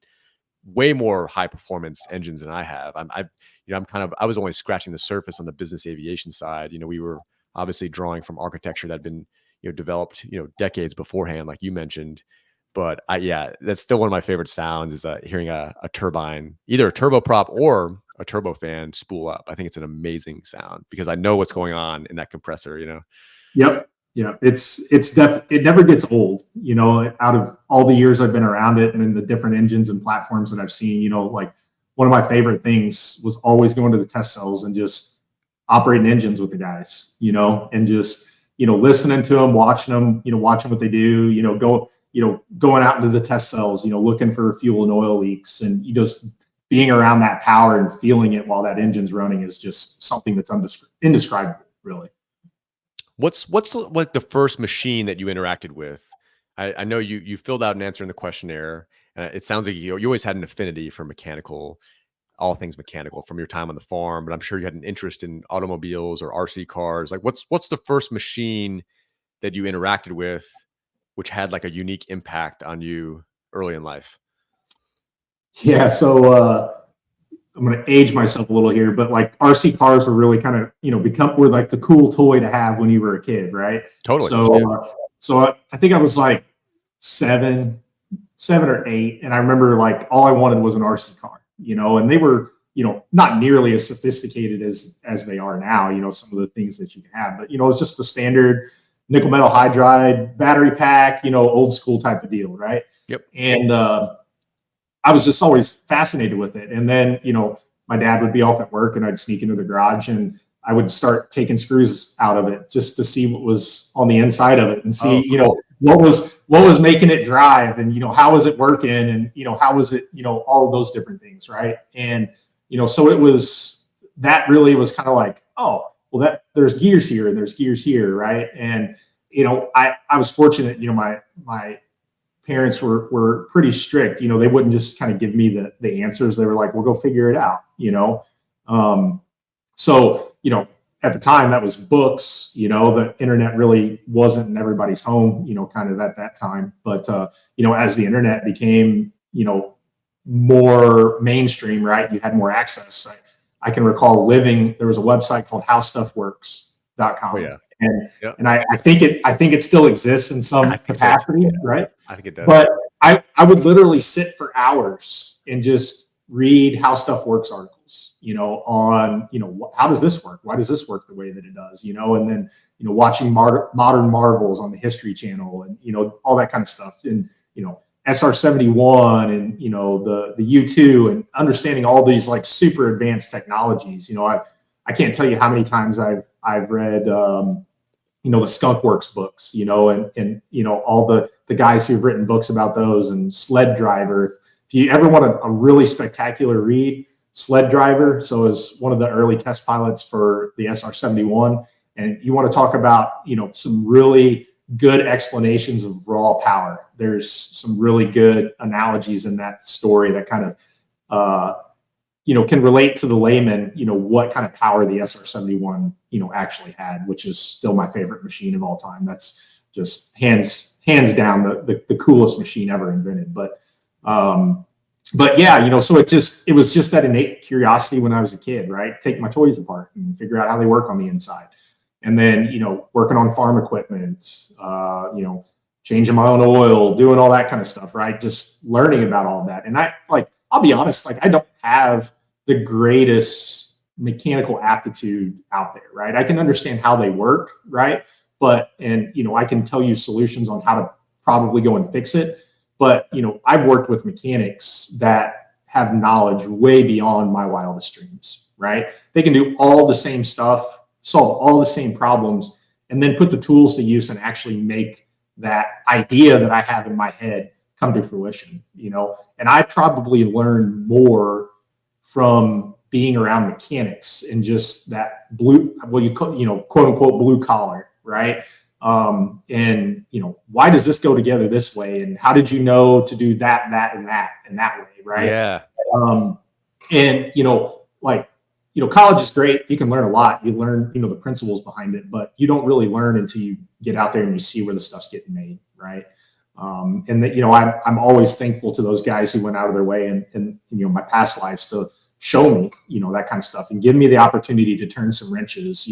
way more high performance engines than I have. I was only scratching the surface on the business aviation side. We were obviously drawing from architecture that had been, developed, decades beforehand, like you mentioned. But yeah, that's still one of my favorite sounds, is hearing a turbine, either a turboprop or a turbofan, spool up. I think it's an amazing sound because I know what's going on in that compressor. Yep. Yeah. It never gets old, out of all the years I've been around it and in the different engines and platforms that I've seen, like one of my favorite things was always going to the test cells and just operating engines with the guys, and just, listening to them, watching them, watching what they do, going out into the test cells, looking for fuel and oil leaks, and just being around that power and feeling it while that engine's running is just something that's indescribable, really. What's like the first machine that you interacted with? I know you filled out an answer in the questionnaire. It sounds like you always had an affinity for all things mechanical from your time on the farm, but I'm sure you had an interest in automobiles or RC cars. Like what's the first machine that you interacted with, which had like a unique impact on you early in life? Yeah. So, I'm going to age myself a little here, but like RC cars were really kind of, were like the cool toy to have when you were a kid. Right. Totally. So, Yeah. I think I was like 7 or 8. And I remember like all I wanted was an RC car, and they were, not nearly as sophisticated as they are now, some of the things that you can have, but, it's just the standard nickel metal hydride battery pack, old school type of deal. Right. Yep. And, I was just always fascinated with it. And then, my dad would be off at work and I'd sneak into the garage and I would start taking screws out of it just to see what was on the inside of it and see, cool. what was making it drive and, how was it working and, how was it, all of those different things. Right. And, so that really was kind of like, oh, well, there's gears here and there's gears here. Right. And, I was fortunate, my parents were pretty strict. They wouldn't just kind of give me the answers. They were like, well, go figure it out, So, at the time that was books, the internet really wasn't in everybody's home, kind of at that time. But, as the internet became, more mainstream, right, you had more access. I can recall there was a website called howstuffworks.com. Oh, yeah. And I think it still exists in some capacity, yeah. Right? I think it does. But I would literally sit for hours and just read How Stuff Works articles, on, how does this work? Why does this work the way that it does? And then, watching Modern Marvels on the History Channel and, all that kind of stuff. And, SR-71 and, the U2 and understanding all these like super advanced technologies. I can't tell you how many times I've read, the Skunk Works books, and all the guys who've written books about those, and Sled Driver. If you ever want a really spectacular read, Sled Driver. So is one of the early test pilots for the SR-71. And you want to talk about, some really good explanations of raw power. There's some really good analogies in that story that kind of, can relate to the layman, what kind of power the SR-71, actually had, which is still my favorite machine of all time. That's just hands down the coolest machine ever invented. But yeah, so it was just that innate curiosity when I was a kid, right? Take my toys apart and figure out how they work on the inside. And then, working on farm equipment, changing my own oil, doing all that kind of stuff, right? Just learning about all of that. And I'll be honest, I don't have the greatest mechanical aptitude out there, right? I can understand how they work, right? I can tell you solutions on how to probably go and fix it. But, I've worked with mechanics that have knowledge way beyond my wildest dreams, right? They can do all the same stuff, solve all the same problems, and then put the tools to use and actually make that idea that I have in my head come to fruition, and I probably learned more from being around mechanics and just that quote unquote blue collar, right? And why does this go together this way? And how did you know to do that, and that way? right? Yeah. Um, and, like, college is great. You can learn a lot. You learn, the principles behind it, but you don't really learn until you get out there and you see where the stuff's getting made, right? And that, I'm always thankful to those guys who went out of their way and my past lives to show me, that kind of stuff and give me the opportunity to turn some wrenches,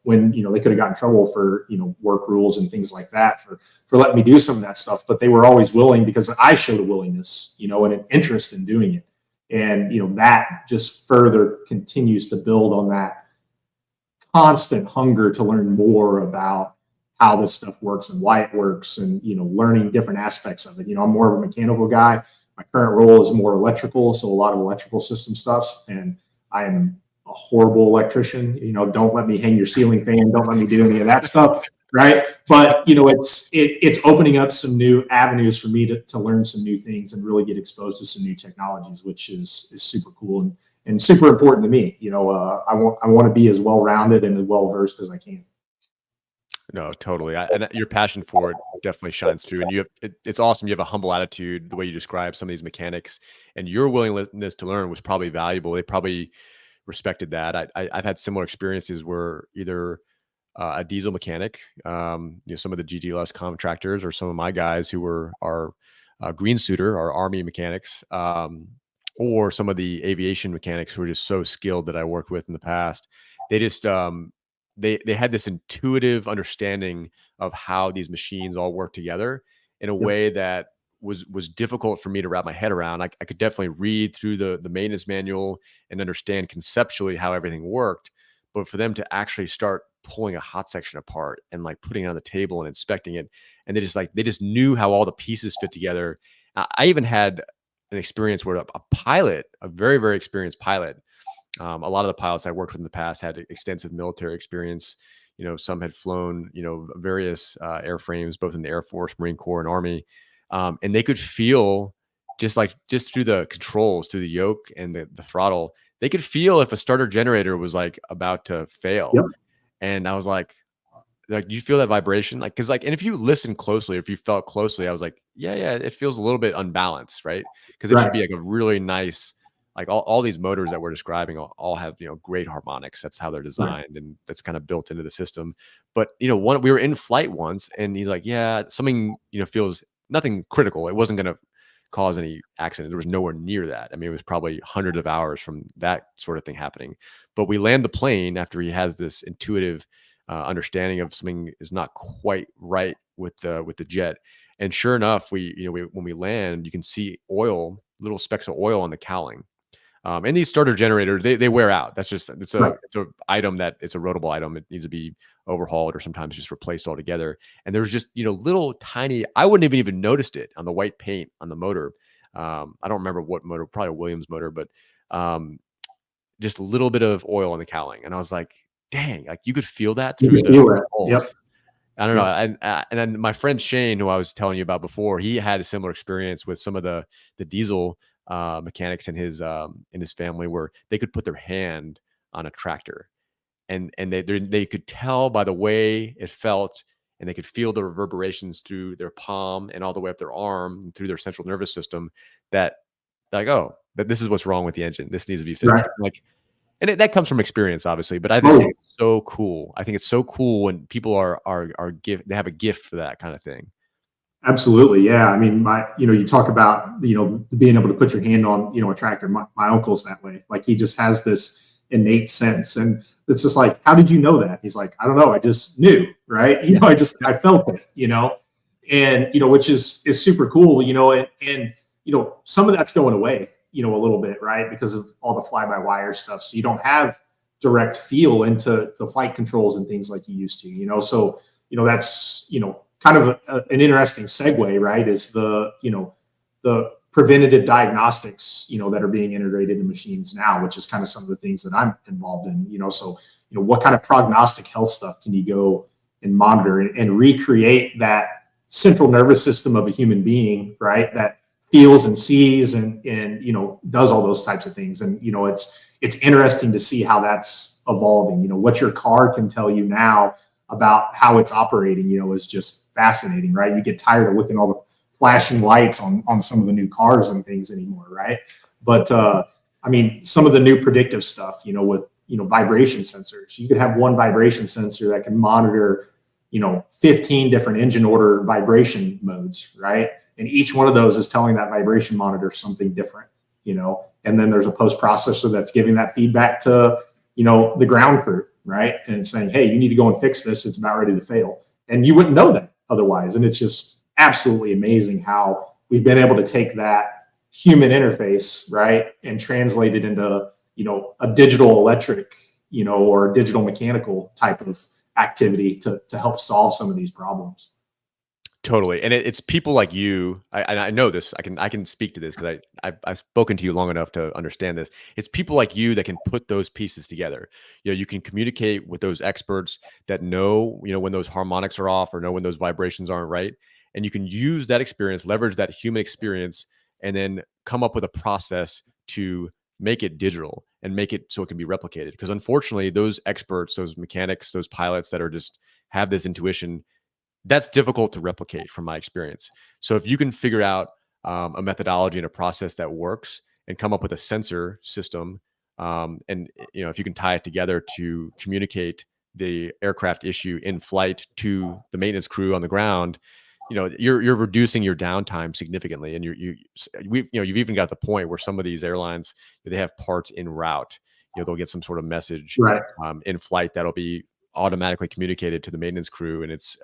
when, they could have gotten in trouble for, work rules and things like that for letting me do some of that stuff. But they were always willing because I showed a willingness, and an interest in doing it. And, that just further continues to build on that constant hunger to learn more about how this stuff works and why it works and, learning different aspects of it. I'm more of a mechanical guy. My current role is more electrical, so a lot of electrical system stuffs. And I'm a horrible electrician. Don't let me hang your ceiling fan. Don't let me do any of that stuff, right? But it's opening up some new avenues for me to learn some new things and really get exposed to some new technologies, which is super cool and super important to me. I want to be as well rounded and as well versed as I can. No, totally. And your passion for it definitely shines through. And it's awesome. You have a humble attitude, the way you describe some of these mechanics, and your willingness to learn was probably valuable. They probably respected that. I've had similar experiences where either a diesel mechanic, some of the GDLS contractors, or some of my guys who were our green suiter, our Army mechanics, or some of the aviation mechanics who were just so skilled that I worked with in the past. They just they had this intuitive understanding of how these machines all work together in a Yep. way that was difficult for me to wrap my head around. I could definitely read through the maintenance manual and understand conceptually how everything worked, but for them to actually start pulling a hot section apart and like putting it on the table and inspecting it, and they just knew how all the pieces fit together. I even had an experience where a pilot, a very very experienced pilot, a lot of the pilots I worked with in the past had extensive military experience. Some had flown, various airframes, both in the Air Force, Marine Corps, and Army, and they could feel just through the controls, through the yoke and the throttle, they could feel if a starter generator was like about to fail. Yep. And I was like, you feel that vibration, like, because like, and if you listen closely, if you felt closely, I was like, yeah, yeah, it feels a little bit unbalanced, right? Because it should Right. be like a really nice, like all these motors that we're describing all have great harmonics. That's how they're Right. designed, and that's kind of built into the system. But one we were in flight once, and he's like, yeah, something feels nothing critical. It wasn't going to cause any accident. There was nowhere near that. I mean, it was probably hundreds of hours from that sort of thing happening. But we land the plane after he has this intuitive understanding of something is not quite right with the jet. And sure enough, when we land, you can see little specks of oil on the cowling. And these starter generators, they wear out. That's just Right. it's a item that it's a rotable item. It needs to be overhauled or sometimes just replaced altogether. And there's just little tiny. I wouldn't have even noticed it on the white paint on the motor. I don't remember what motor, probably a Williams motor, but um, just a little bit of oil on the cowling, and I was like, dang, like you could feel that You through can the feel it. Yep. pulse. I don't know. Yep. And then my friend Shane, who I was telling you about before, he had a similar experience with some of the diesel mechanics in his family, where they could put their hand on a tractor, and they could tell by the way it felt, and they could feel the reverberations through their palm and all the way up their arm and through their central nervous system, that like, oh, that this is what's wrong with the engine. This needs to be Right. fixed. Like, and that comes from experience, obviously. But I just Oh, think it's so cool. I think it's so cool when people are gift. They have a gift for that kind of thing. absolutely. Yeah. I mean, you talk about, being able to put your hand on, a tractor. My uncle's that way. Like he just has this innate sense. And it's just like, how did you know that? He's like, I don't know. I just knew, right? I felt it, and, which is super cool, and, some of that's going away, a little bit, right? Because of all the fly by wire stuff. So you don't have direct feel into the flight controls and things like you used to, so, that's, kind of an interesting segue, right? Is the preventative diagnostics, that are being integrated in machines now, which is kind of some of the things that I'm involved in, so, what kind of prognostic health stuff can you go and monitor and recreate that central nervous system of a human being, right? That feels and sees and does all those types of things. And, it's interesting to see how that's evolving. What your car can tell you now about how it's operating, is just fascinating, right? You get tired of looking all the flashing lights on some of the new cars and things anymore, right? But I mean, some of the new predictive stuff, with vibration sensors. You could have one vibration sensor that can monitor 15 different engine order vibration modes, right? And each one of those is telling that vibration monitor something different, and then there's a post processor that's giving that feedback to the ground crew, right? And it's saying, hey, you need to go and fix this, it's about ready to fail. And you wouldn't know that otherwise. And it's just absolutely amazing how we've been able to take that human interface, right, and translate it into a digital electric or digital mechanical type of activity to help solve some of these problems. Totally, and it's people like you. I know this. I can speak to this because I've spoken to you long enough to understand this. It's people like you that can put those pieces together. You can communicate with those experts that know when those harmonics are off or know when those vibrations aren't right, and you can use that experience, leverage that human experience, and then come up with a process to make it digital and make it so it can be replicated. Because unfortunately, those experts, those mechanics, those pilots that are just have this intuition, that's difficult to replicate from my experience. So if you can figure out a methodology and a process that works and come up with a sensor system, and if you can tie it together to communicate the aircraft issue in flight to the maintenance crew on the ground, you're reducing your downtime significantly. And you've even got the point where some of these airlines, they have parts en route. They'll get some sort of message Right. in flight that'll be automatically communicated to the maintenance crew, and it's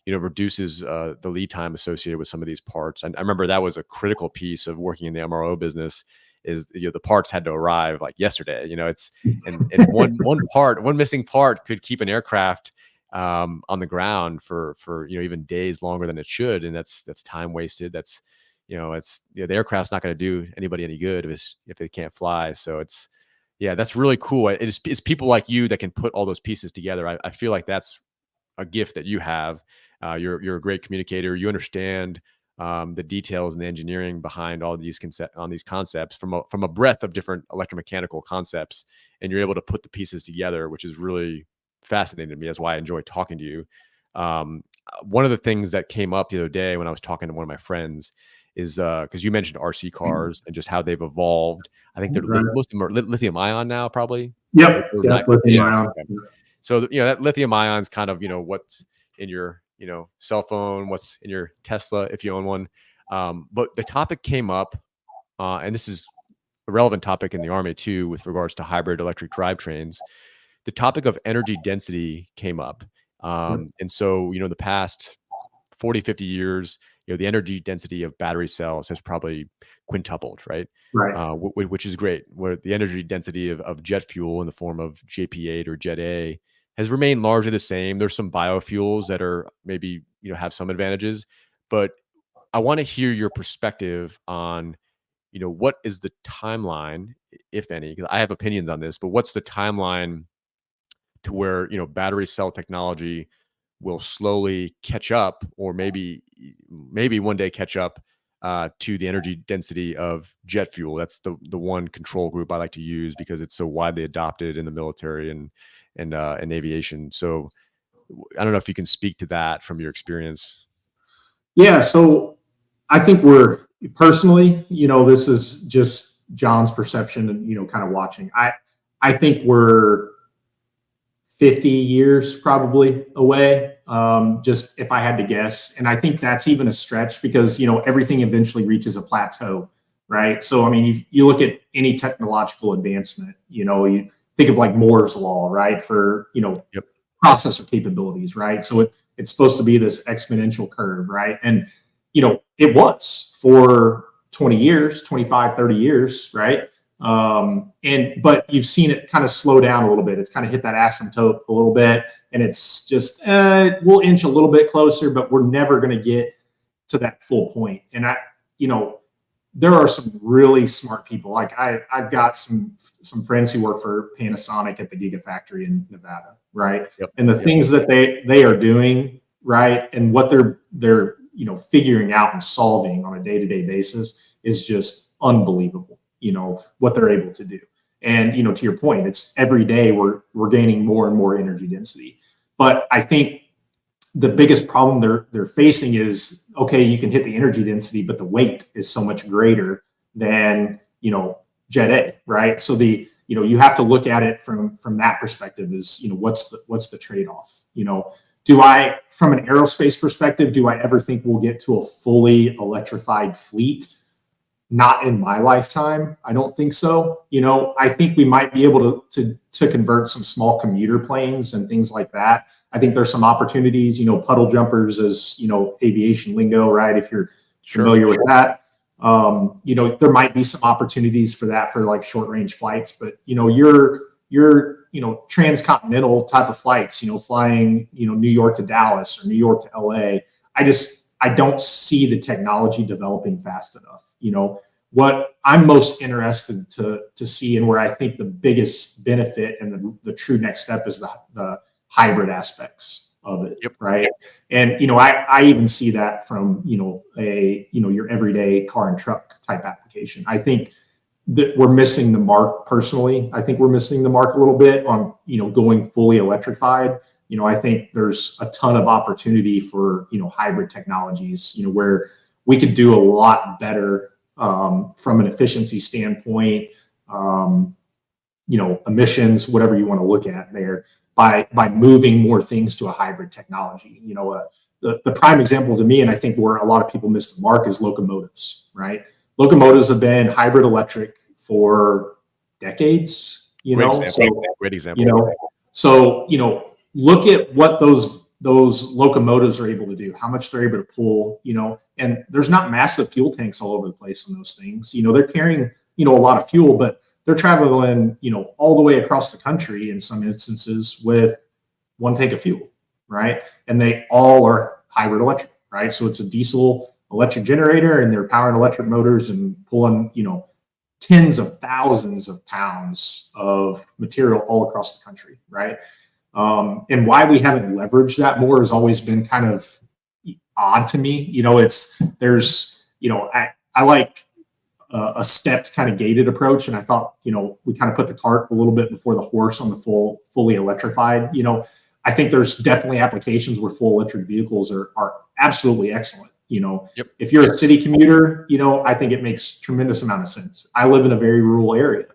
reduces the lead time associated with some of these parts. And I remember that was a critical piece of working in the MRO business, is the parts had to arrive like yesterday. It's and one missing part could keep an aircraft on the ground for even days longer than it should, and that's time wasted. That's the aircraft's not going to do anybody any good if they can't fly. So yeah, that's really cool. It's people like you that can put all those pieces together. I feel like that's a gift that you have. You're a great communicator. You understand the details and the engineering behind all these concepts from a breadth of different electromechanical concepts, and you're able to put the pieces together, which is really fascinating to me. That's why I enjoy talking to you. One of the things that came up the other day when I was talking to one of my friends is because you mentioned RC cars and just how they've evolved. I think Right. most of them are lithium ion now, probably. Yep. Lithium Yeah. ion. Okay. So that lithium ion is kind of what's in your cell phone, what's in your Tesla if you own one. But the topic came up, and this is a relevant topic in the Army too, with regards to hybrid electric drivetrains. The topic of energy density came up, and so the past 40, 50 years, the energy density of battery cells has probably quintupled, right? Right. Which is great. Where the energy density of jet fuel in the form of JP8 or Jet A has remained largely the same. There's some biofuels that are maybe have some advantages, but I want to hear your perspective on what is the timeline, if any, because I have opinions on this, but what's the timeline to where battery cell technology will slowly catch up, or maybe one day catch up to the energy density of jet fuel. That's the one control group I like to use because it's so widely adopted in the military and aviation. So I don't know if you can speak to that from your experience. Yeah. So I think we're personally, this is just John's perception and, kind of watching. I think we're 50 years probably away, just if I had to guess. And I think that's even a stretch because, everything eventually reaches a plateau, right? So, I mean, you look at any technological advancement, you think of like Moore's law, right? For, Yep. processor capabilities, right? So it's supposed to be this exponential curve, right? And, it was for 20 years, 25, 30 years, right? But you've seen it kind of slow down a little bit. It's kind of hit that asymptote a little bit, and it's just we'll inch a little bit closer, but we're never going to get to that full point. And there are some really smart people. Like I've got some friends who work for Panasonic at the Gigafactory in Nevada, right? Yep. And the things that they are doing, right, and what they're figuring out and solving on a day-to-day basis is just unbelievable. What they're able to do. And, to your point, it's every day we're gaining more and more energy density. But I think the biggest problem they're facing is, okay, you can hit the energy density, but the weight is so much greater than, Jet A, right? So you have to look at it from that perspective is, what's the trade-off? From an aerospace perspective, do I ever think we'll get to a fully electrified fleet? Not in my lifetime. I don't think so. I think we might be able to convert some small commuter planes and things like that. I think there's some opportunities, puddle jumpers as, aviation lingo, right? If you're familiar with that. There might be some opportunities for that for like short range flights, but your transcontinental type of flights, flying, New York to Dallas or New York to LA. I don't see the technology developing fast enough. What I'm most interested to see, and where I think the biggest benefit and the true next step is the hybrid aspects of it, right? And I even see that from your everyday car and truck type application. I think that we're missing the mark personally. I think we're missing the mark a little bit on going fully electrified. I think there's a ton of opportunity for hybrid technologies, where we could do a lot better from an efficiency standpoint, emissions, whatever you want to look at there, by moving more things to a hybrid technology. The prime example to me, and I think where a lot of people miss the mark, is locomotives, right? Locomotives have been hybrid electric for decades, Great example. So look at what those locomotives are able to do, how much they're able to pull, and there's not massive fuel tanks all over the place on those things. They're carrying, a lot of fuel, but they're traveling, all the way across the country in some instances with one tank of fuel, right? And they all are hybrid electric, right? So it's a diesel electric generator, and they're powering electric motors and pulling, tens of thousands of pounds of material all across the country, right? And why we haven't leveraged that more has always been kind of odd to me. I like a stepped kind of gated approach. And I thought, we kind of put the cart a little bit before the horse on the fully electrified. I think there's definitely applications where full electric vehicles are absolutely excellent. If you're a city commuter, I think it makes tremendous amount of sense. I live in a very rural area.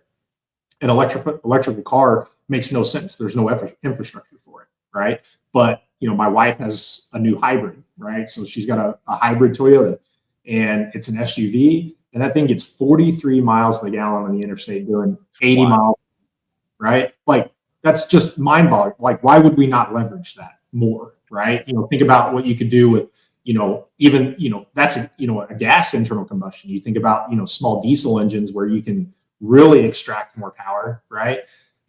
An electrical car makes no sense. There's no infrastructure for it, right? But my wife has a new hybrid, right? So she's got a hybrid Toyota, and it's an SUV, and that thing gets 43 miles to the gallon on the interstate doing 80 miles, right? Like, that's just mind-boggling. Like, why would we not leverage that more, right? Think about what you could do with, that's a gas internal combustion. You think about, small diesel engines where you can really extract more power, right?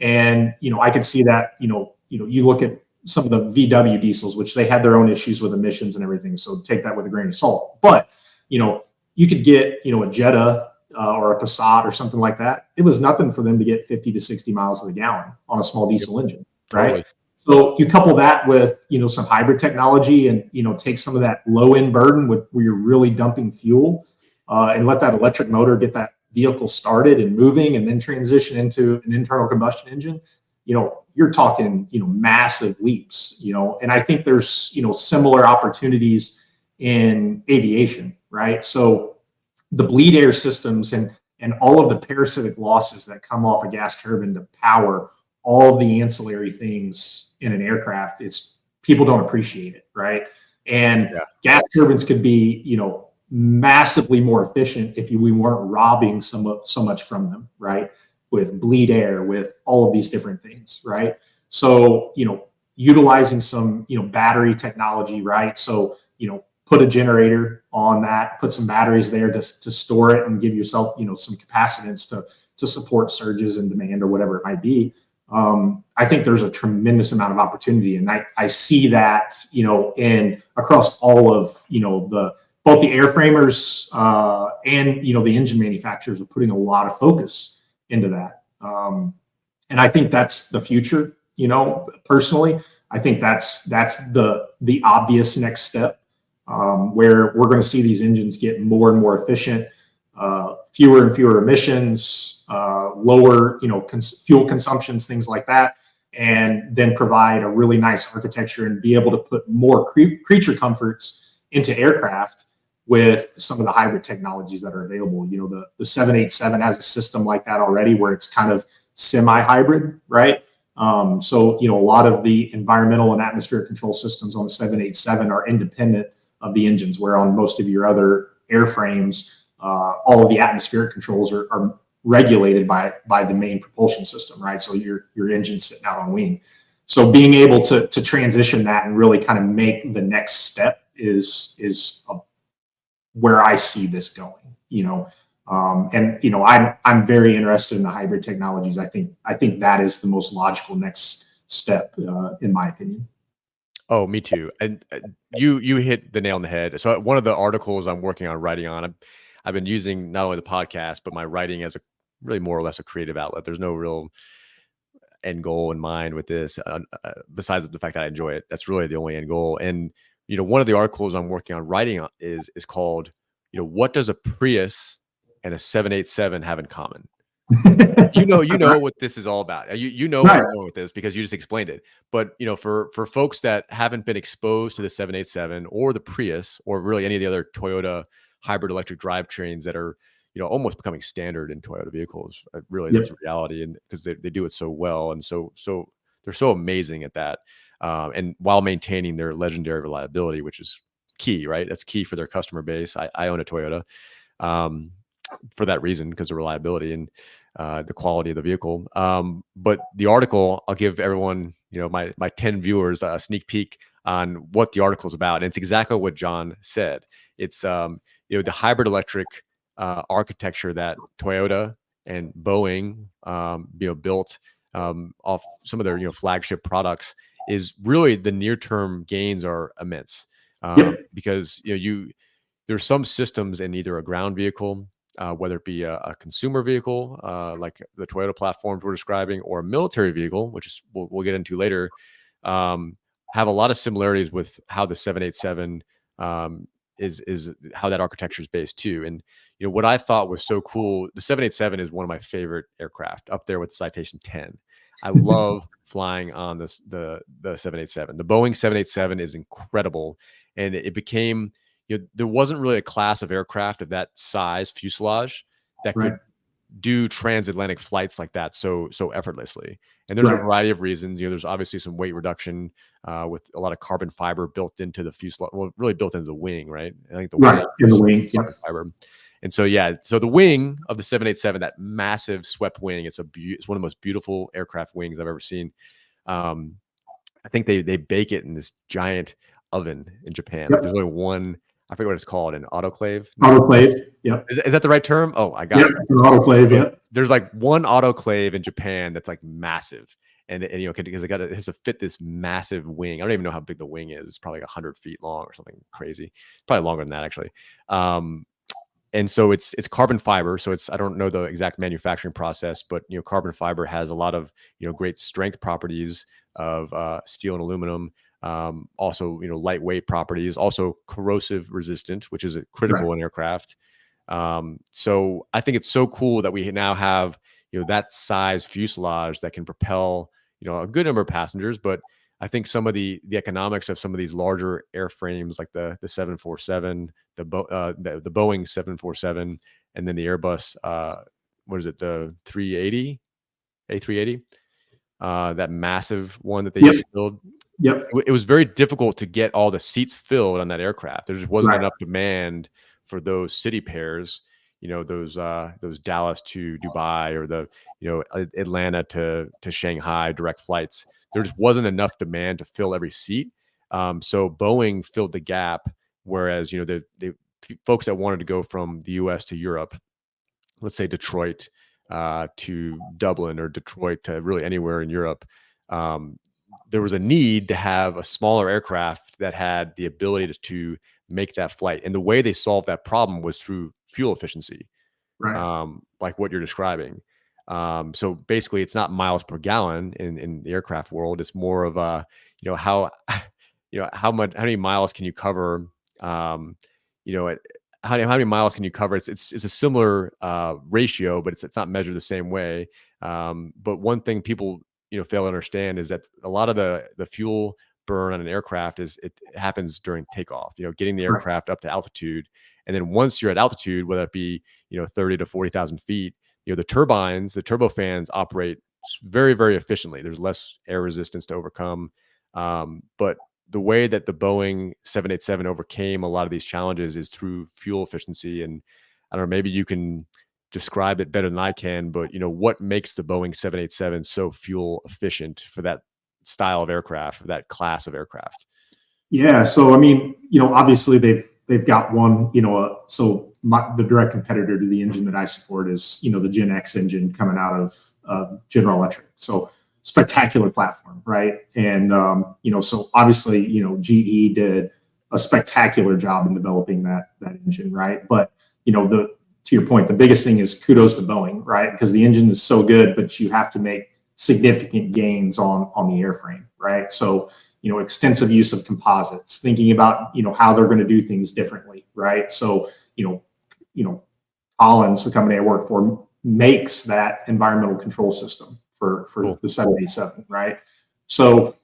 And, I could see that, you look at some of the VW diesels, which they had their own issues with emissions and everything. So take that with a grain of salt. But, you could get, a Jetta or a Passat or something like that. It was nothing for them to get 50 to 60 miles to the gallon on a small diesel engine, right? Totally. So you couple that with, some hybrid technology and, take some of that low end burden where you're really dumping fuel and let that electric motor get that vehicle started and moving, and then transition into an internal combustion engine, you're talking, massive leaps, and I think there's, similar opportunities in aviation, right? So the bleed air systems and all of the parasitic losses that come off a gas turbine to power all of the ancillary things in an aircraft, people don't appreciate it, right? And gas turbines could be, massively more efficient if we weren't robbing so much from them, right? With bleed air, with all of these different things, right? So, utilizing some, battery technology, right? So, put a generator on that, put some batteries there to store it and give yourself, some capacitance to support surges in demand or whatever it might be. I think there's a tremendous amount of opportunity, and I see that, in across all of, both the airframers and, the engine manufacturers are putting a lot of focus into that. And I think that's the future, personally. I think that's the obvious next step, where we're going to see these engines get more and more efficient, fewer and fewer emissions, lower, fuel consumptions, things like that. and then provide a really nice architecture and be able to put more creature comforts into aircraft with some of the hybrid technologies that are available. The 787 has a system like that already where it's kind of semi-hybrid, right? So, a lot of the environmental and atmospheric control systems on the 787 are independent of the engines, where on most of your other airframes, all of the atmospheric controls are regulated by the main propulsion system, right? So your engine's sitting out on wing. So being able to transition that and really kind of make the next step is where I see this going. I'm very interested in the hybrid technologies. I think that is the most logical next step, in my opinion. Oh, me too. And you hit the nail on the head. So one of the articles I'm working on writing on, I've been using not only the podcast but my writing as a really more or less a creative outlet. There's no real end goal in mind with this, besides the fact that I enjoy it. That's really the only end goal. And one of the articles I'm working on writing on is called, what does a Prius and a 787 have in common? You know what this is all about. You know where I'm going with this because you just explained it. But for folks that haven't been exposed to the 787 or the Prius or really any of the other Toyota hybrid electric drivetrains that are almost becoming standard in Toyota vehicles, really that's a reality, and because they do it so well, and so they're so amazing at that, and while maintaining their legendary reliability, which is key, right? That's key for their customer base. I own a Toyota. For that reason, because of reliability and the quality of the vehicle. But the article, I'll give everyone, my 10 viewers a sneak peek on what the article is about. And it's exactly what John said. It's, the hybrid electric architecture that Toyota and Boeing, built off some of their, flagship products is really the near-term gains are immense. Because, there's some systems in either a ground vehicle, whether it be a consumer vehicle, like the Toyota platforms we're describing, or a military vehicle, which is we'll get into later, have a lot of similarities with how the 787 is how that architecture is based too. And what I thought was so cool, the 787 is one of my favorite aircraft, up there with the Citation 10. I love flying on the 787. The Boeing 787 is incredible, and it became, there wasn't really a class of aircraft of that size fuselage that could do transatlantic flights like that so effortlessly. And there's a variety of reasons. There's obviously some weight reduction with a lot of carbon fiber built into the fuselage, well, really built into the wing, right? I think the wing in the wing, carbon fiber. And so so the wing of the 787, that massive swept wing, it's one of the most beautiful aircraft wings I've ever seen. I think they bake it in this giant oven in Japan. Like there's only one, I forget what it's called, an autoclave. Autoclave. Yep. Is that the right term? Oh, I got it. It's an autoclave. So there's like one autoclave in Japan that's like massive, and because it has to fit this massive wing. I don't even know how big the wing is. It's probably 100 feet long or something crazy. Probably longer than that actually. And so it's carbon fiber. So I don't know the exact manufacturing process, but carbon fiber has a lot of great strength properties of steel and aluminum. Also, lightweight properties, also corrosive resistant, which is critical in aircraft. So I think it's so cool that we now have, that size fuselage that can propel, a good number of passengers. But I think some of the economics of some of these larger airframes, like the 747, the Boeing 747, and then the Airbus, what is it, the 380, A380, that massive one that they used to build. It was very difficult to get all the seats filled on that aircraft. There just wasn't enough demand for those city pairs, those Dallas to Dubai, or the Atlanta to Shanghai direct flights. There just wasn't enough demand to fill every seat. So Boeing filled the gap, whereas the folks that wanted to go from the U.S. to Europe, let's say Detroit to Dublin, or Detroit to really anywhere in Europe, there was a need to have a smaller aircraft that had the ability to make that flight. And the way they solved that problem was through fuel efficiency, like what you're describing. So basically, it's not miles per gallon in the aircraft world. It's more of how many miles can you cover? How many miles can you cover? It's a similar ratio, but it's not measured the same way. But one thing people fail to understand is that a lot of the fuel burn on an aircraft it happens during takeoff, getting the Right. aircraft up to altitude. And then once you're at altitude, whether it be, 30 to 40,000 feet, the turbines, the turbofans operate very, very efficiently. There's less air resistance to overcome. But the way that the Boeing 787 overcame a lot of these challenges is through fuel efficiency. And I don't know, maybe you can describe it better than I can, but what makes the Boeing 787 so fuel efficient for that style of aircraft, for that class of aircraft? Yeah. So I mean, obviously they've got one, the direct competitor to the engine that I support is, the Gen X engine coming out of General Electric. So spectacular platform, right? And so obviously, GE did a spectacular job in developing that engine, right? But to your point, the biggest thing is kudos to Boeing, right? Because the engine is so good, but you have to make significant gains on the airframe, right? So extensive use of composites, thinking about how they're going to do things differently, right? So Collins, the company I work for, makes that environmental control system for Cool. the 787, right? So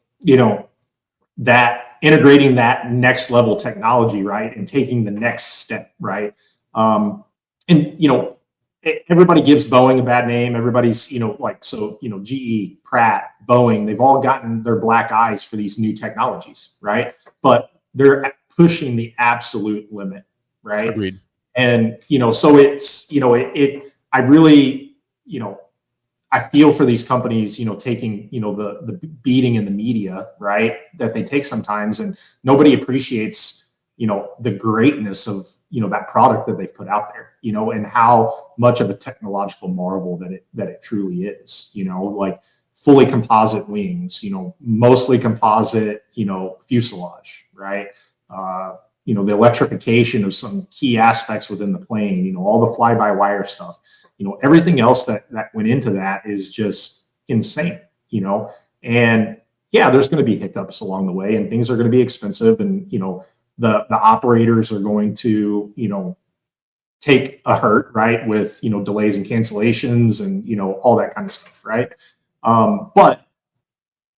that integrating that next level technology, right, and taking the next step, right? And everybody gives Boeing a bad name. Everybody's GE, Pratt, Boeing, they've all gotten their black eyes for these new technologies, right? But they're pushing the absolute limit, right? Agreed. And so it's I really I feel for these companies, taking the beating in the media, right, that they take sometimes, and nobody appreciates the greatness of that product that they've put out there, and how much of a technological marvel that it truly is, like fully composite wings, mostly composite, fuselage, right? The electrification of some key aspects within the plane, all the fly-by-wire stuff, everything else that went into that is just insane, and yeah, there's going to be hiccups along the way, and things are going to be expensive, and the operators are going to take a hurt, right, with delays and cancellations and all that kind of stuff, right? But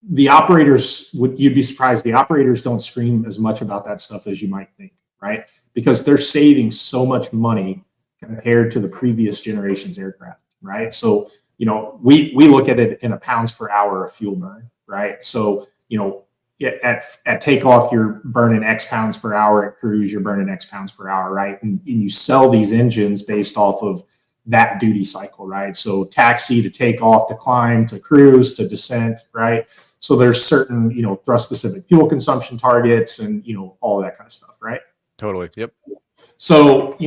the operators, you'd be surprised, the operators don't scream as much about that stuff as you might think, right? Because they're saving so much money compared to the previous generation's aircraft, right? So we look at it in a pounds per hour of fuel burn, right? So at takeoff, you're burning X pounds per hour. At cruise, you're burning X pounds per hour, right? And you sell these engines based off of that duty cycle, right? So taxi to takeoff, to climb, to cruise, to descent, right? So there's certain, thrust specific fuel consumption targets and, all of that kind of stuff, right? Totally. Yep. So,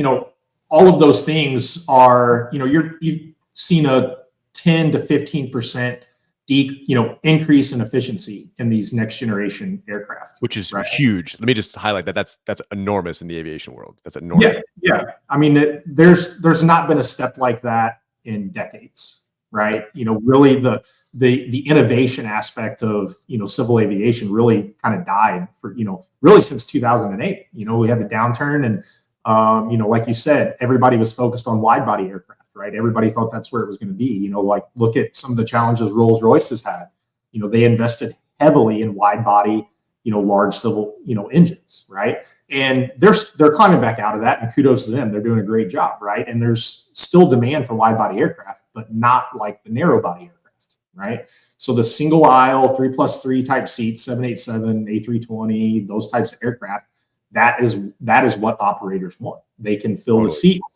all of those things are, you've seen a 10 to 15% increase in efficiency in these next generation aircraft, Which is right? huge. Let me just highlight that that's enormous in the aviation world. That's enormous. Yeah. I mean, there's not been a step like that in decades, right? Really the innovation aspect of civil aviation really kind of died for really since 2008. We had the downturn, and like you said, everybody was focused on wide body aircraft. Right, everybody thought that's where it was going to be. Like look at some of the challenges Rolls-Royce has had. They invested heavily in wide body, large civil, engines, right? And they're climbing back out of that, and kudos to them. They're doing a great job, right? And there's still demand for wide body aircraft, but not like the narrow body aircraft, right? So the single aisle 3+3 type seats, 787, A320, those types of aircraft, that is what operators want. They can fill the seats,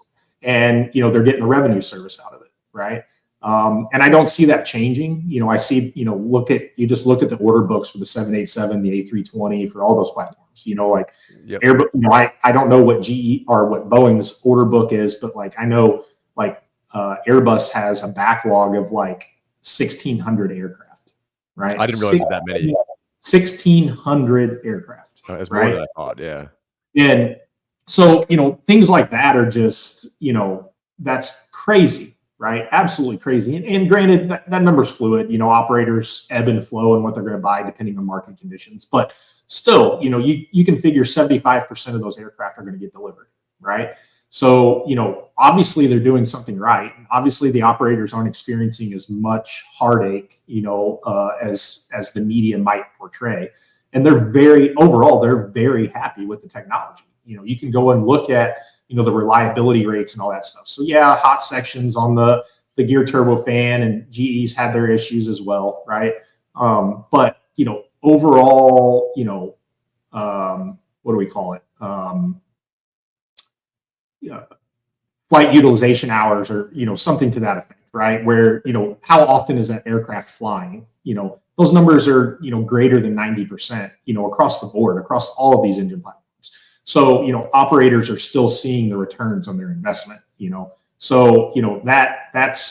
and they're getting the revenue service out of it, right? And I don't see that changing. I see, look at the order books for the 787, the A320, for all those platforms. Yep. I don't know what GE or what Boeing's order book is, but I know Airbus has a backlog of 1,600 aircraft, right? I didn't realize that many. 1,600 aircraft. That's right? more than I thought. Yeah. And so, things like that are just, that's crazy, right? Absolutely crazy. And granted, that number's fluid. Operators ebb and flow and what they're going to buy depending on market conditions. But still, you can figure 75% of those aircraft are going to get delivered, right? So, obviously they're doing something right. Obviously the operators aren't experiencing as much heartache, as the media might portray. And they're very happy with the technology. You can go and look at, the reliability rates and all that stuff. So yeah, hot sections on the gear turbofan, and GE's had their issues as well, right? But overall, what do we call it? Yeah, flight utilization hours, or something to that effect, right? Where how often is that aircraft flying? Those numbers are greater than 90%, across the board, across all of these engine platforms. So operators are still seeing the returns on their investment. So that's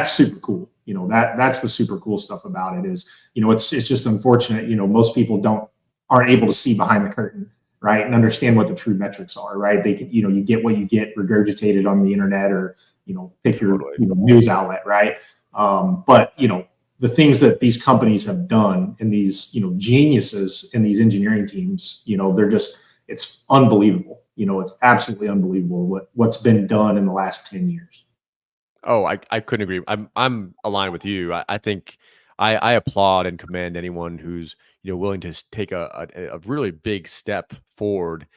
super cool. That's the super cool stuff about it. Is it's just unfortunate. Most people aren't able to see behind the curtain, right, and understand what the true metrics are, right? They can, you get what you get regurgitated on the internet, or pick your news outlet, right? But the things that these companies have done, and these geniuses in these engineering teams, it's unbelievable. It's absolutely unbelievable what's been done in the last 10 years. Oh, I couldn't agree. I'm aligned with you. I think I applaud and commend anyone who's willing to take a really big step forward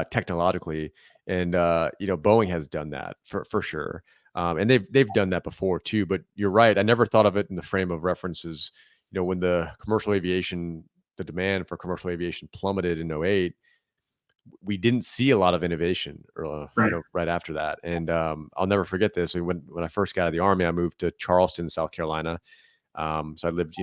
technologically, and Boeing has done that for sure, and they've done that before too. But you're right. I never thought of it in the frame of references. When the demand for commercial aviation plummeted in '08, we didn't see a lot of innovation, Right. right after that. And I'll never forget this. When I first got out of the Army, I moved to Charleston, South Carolina. So I lived,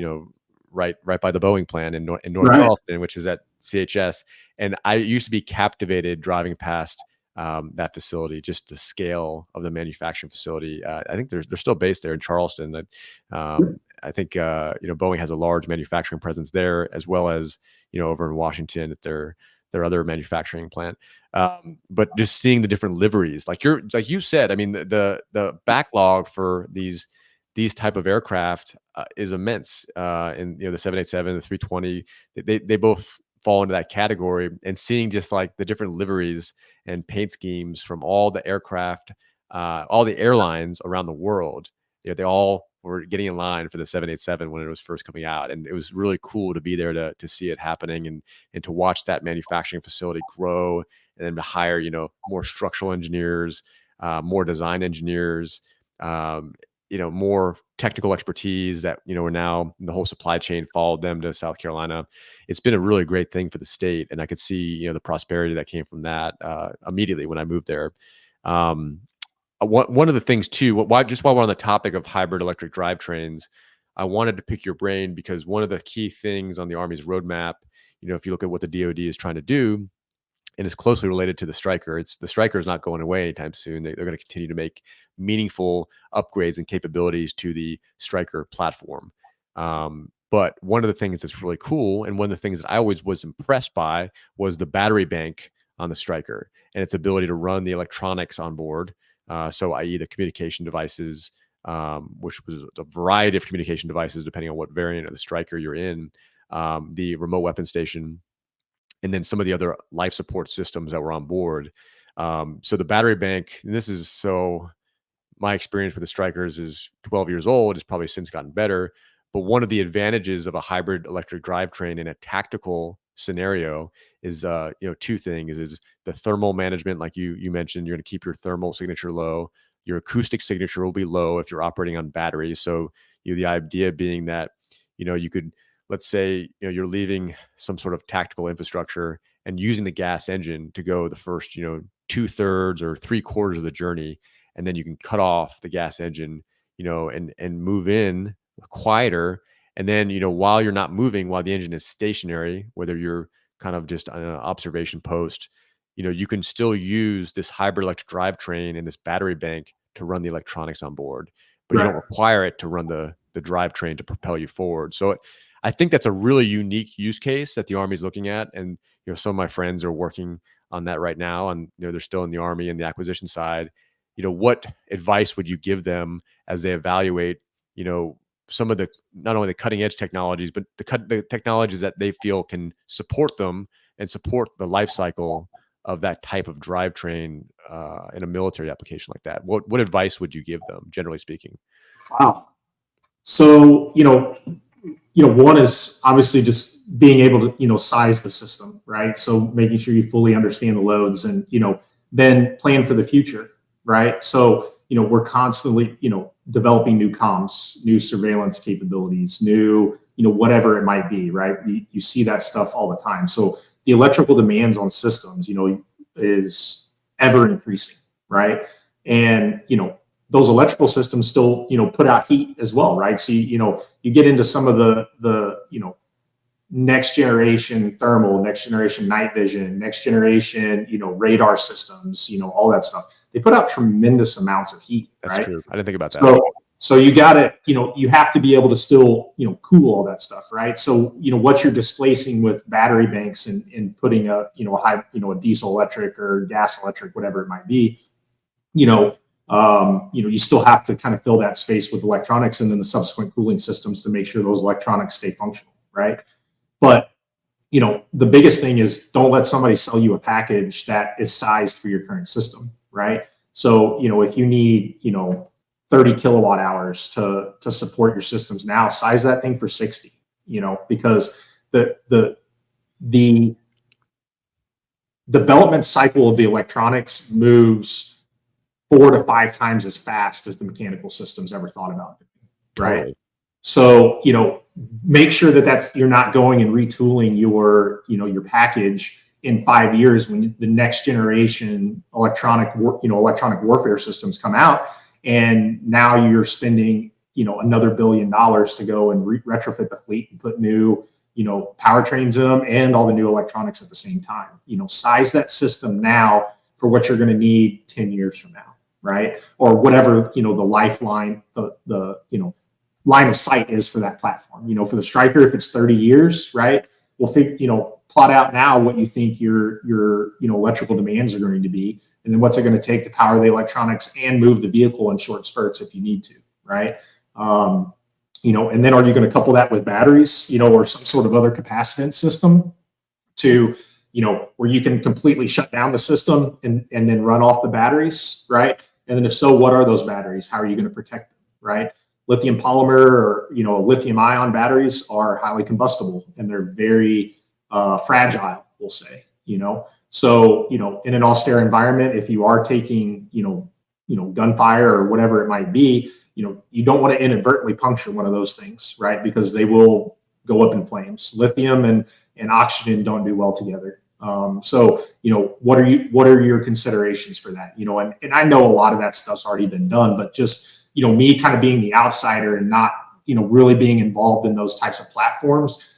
right by the Boeing plant in North Right. Charleston, which is at CHS. And I used to be captivated driving past that facility, just the scale of the manufacturing facility. I think they're still based there in Charleston. I think Boeing has a large manufacturing presence there, as well as over in Washington at their other manufacturing plant. But just seeing the different liveries, like you said, I mean, the backlog for these type of aircraft is immense. And the 787, the 320, they both fall into that category. And seeing just like the different liveries and paint schemes from all the aircraft, all the airlines around the world, they all were getting in line for the 787 when it was first coming out, and it was really cool to be there to see it happening, and to watch that manufacturing facility grow, and then to hire more structural engineers, more design engineers, um, more technical expertise that are now the whole supply chain followed them to South Carolina. It's been a really great thing for the state, and I could see the prosperity that came from that immediately when I moved there. Um, one of the things too, just while we're on the topic of hybrid electric drivetrains, I wanted to pick your brain because one of the key things on the Army's roadmap, if you look at what the DoD is trying to do, and it's closely related to the Striker. The Striker is not going away anytime soon. They're going to continue to make meaningful upgrades and capabilities to the Striker platform. But one of the things that's really cool, and one of the things that I always was impressed by, was the battery bank on the Striker and its ability to run the electronics on board. So, i.e., the communication devices, which was a variety of communication devices depending on what variant of the Striker you're in, the remote weapon station, and then some of the other life support systems that were on board. So the battery bank, and this is so my experience with the Strikers is 12 years old. It's probably since gotten better. But one of the advantages of a hybrid electric drivetrain in a tactical scenario is, two things: is the thermal management, like you mentioned, you're going to keep your thermal signature low. Your acoustic signature will be low if you're operating on batteries. So, the idea being that, you could, let's say, you're leaving some sort of tactical infrastructure and using the gas engine to go the first, 2/3 or 3/4 of the journey, and then you can cut off the gas engine, and move in quieter. And then, while you're not moving, while the engine is stationary, whether you're kind of just on an observation post, you can still use this hybrid electric drivetrain and this battery bank to run the electronics on board, but you don't Right. require it to run the drivetrain to propel you forward. So I think that's a really unique use case that the Army's looking at. And, some of my friends are working on that right now, and, they're still in the Army and the acquisition side. What advice would you give them as they evaluate, some of the, not only the cutting edge technologies, but the technologies that they feel can support them and support the life cycle, of that type of drivetrain in a military application like that? What advice would you give them, generally speaking? Wow. So, one is obviously just being able to, size the system, right? So making sure you fully understand the loads and, then plan for the future, right? So, we're constantly, developing new comms, new surveillance capabilities, new, whatever it might be, right? You see that stuff all the time. So the electrical demands on systems, is ever increasing, right? And, those electrical systems still, put out heat as well, right? So, you get into some of the next generation thermal, next generation night vision, next generation, radar systems, all that stuff. They put out tremendous amounts of heat, That's right? true. I didn't think about that. So you got to, you have to be able to still, cool all that stuff, right? So, what you're displacing with battery banks and putting a, a diesel electric or gas electric, whatever it might be, you still have to kind of fill that space with electronics and then the subsequent cooling systems to make sure those electronics stay functional, right? But the biggest thing is don't let somebody sell you a package that is sized for your current system, right? So if you need 30 kilowatt hours to support your systems now, size that thing for 60, because the development cycle of the electronics moves 4 to 5 times as fast as the mechanical systems ever thought about doing, right? Totally. So, make sure that you're not going and retooling your package in 5 years when the next generation electronic warfare systems come out. And now you're spending, another $1 billion to go and retrofit the fleet and put new, powertrains in them and all the new electronics at the same time. Size that system now for what you're going to need 10 years from now, right? Or whatever, the lifeline, the line of sight is for that platform. For the Striker, if it's 30 years, right? We'll plot out now what you think your electrical demands are going to be, and then what's it going to take to power the electronics and move the vehicle in short spurts if you need to, right? And then are you going to couple that with batteries, or some sort of other capacitance system to, where you can completely shut down the system and then run off the batteries, right? And then if so, what are those batteries? How are you going to protect them, right? Lithium polymer or lithium ion batteries are highly combustible and they're very fragile, we'll say. So in an austere environment, if you are taking gunfire or whatever it might be, you don't want to inadvertently puncture one of those things, right? Because they will go up in flames. Lithium and oxygen don't do well together. So what are your considerations for that? And I know a lot of that stuff's already been done, but just me kind of being the outsider and not, really being involved in those types of platforms,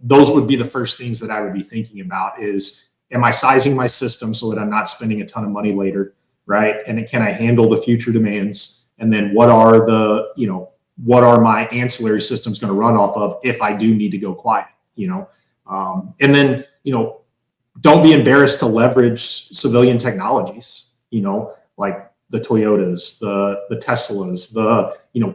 those would be the first things that I would be thinking about is, am I sizing my system so that I'm not spending a ton of money later, right? And can I handle the future demands? And then what are my ancillary systems going to run off of if I do need to go quiet, and then, don't be embarrassed to leverage civilian technologies, like the Toyotas, the Teslas,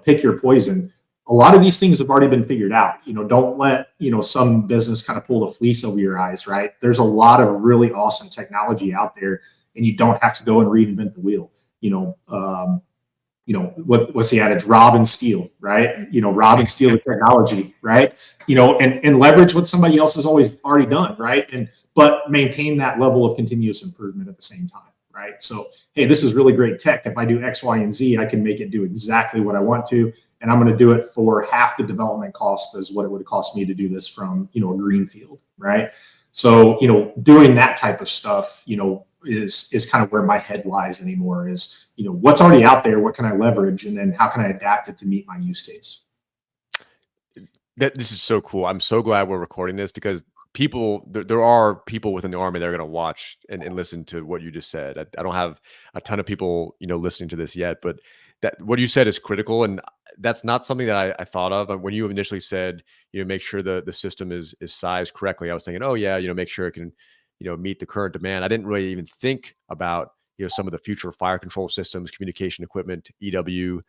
pick your poison. A lot of these things have already been figured out. Don't let, some business kind of pull the fleece over your eyes, right? There's a lot of really awesome technology out there and you don't have to go and reinvent the wheel. What's the adage? Rob and steal, right? Rob and steal the technology, right? And leverage what somebody else has already done, right? But maintain that level of continuous improvement at the same time. Right. So, hey, this is really great tech. If I do X, Y, and Z, I can make it do exactly what I want to. And I'm going to do it for half the development cost as what it would cost me to do this from, a green field. Right. So, doing that type of stuff, is kind of where my head lies anymore is, what's already out there? What can I leverage? And then how can I adapt it to meet my use case? This is so cool. I'm so glad we're recording this because there are people within the Army that are going to watch and listen to what you just said. I don't have a ton of people, listening to this yet, but that what you said is critical. And that's not something that I thought of. When you initially said, make sure the system is sized correctly, I was thinking, oh yeah, make sure it can, meet the current demand. I didn't really even think about, some of the future fire control systems, communication equipment, EW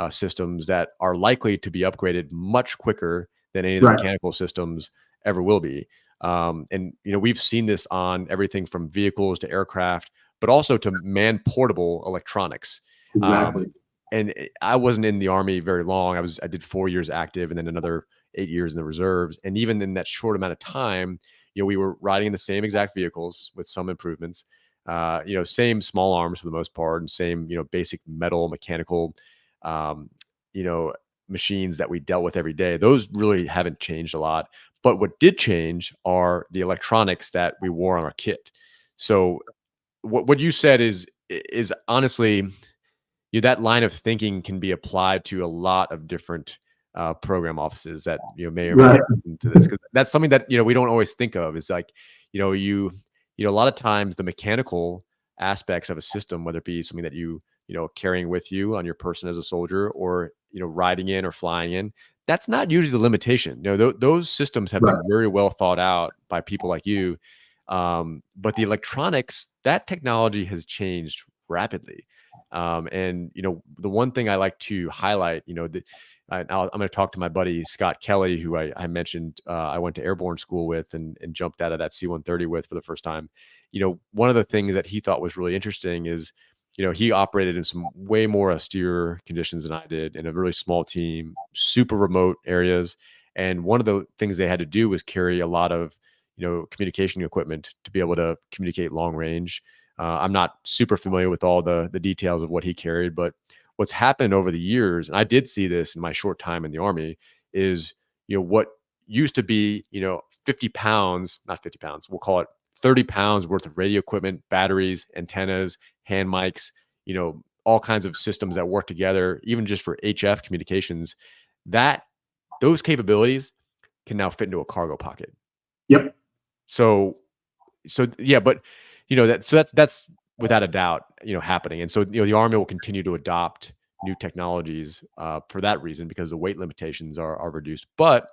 systems that are likely to be upgraded much quicker than any of the Right. mechanical systems ever will be. And we've seen this on everything from vehicles to aircraft, but also to man-portable electronics. Um, Exactly. and I wasn't in the Army very long. I did 4 years active and then another 8 years in the reserves. And even in that short amount of time, we were riding in the same exact vehicles with some improvements. Same small arms for the most part, and same basic metal mechanical, um, you know machines that we dealt with every day. Those really haven't changed a lot. But what did change are the electronics that we wore on our kit. So what you said is honestly, that line of thinking can be applied to a lot of different program offices that may or may not Right. listen to this, because that's something that we don't always think of. Is like a lot of times the mechanical aspects of a system, whether it be something that carrying with you on your person as a soldier, or riding in or flying in, that's not usually the limitation. Those systems have Right. been very well thought out by people like you. But the electronics, that technology has changed rapidly. And the one thing I like to highlight, I'm going to talk to my buddy Scott Kelly, who I mentioned I went to airborne school with and jumped out of that C-130 with for the first time. One of the things that he thought was really interesting is, he operated in some way more austere conditions than I did, in a really small team, super remote areas. And one of the things they had to do was carry a lot of, communication equipment to be able to communicate long range. I'm not super familiar with all the details of what he carried, but what's happened over the years, and I did see this in my short time in the Army, is what used to be 50 pounds, not 50 pounds, we'll call it 30 pounds worth of radio equipment, batteries, antennas, hand mics, all kinds of systems that work together, even just for HF communications. That those capabilities can now fit into a cargo pocket. Yep. So yeah, but that's without a doubt happening. And so the Army will continue to adopt new technologies for that reason, because the weight limitations are reduced. But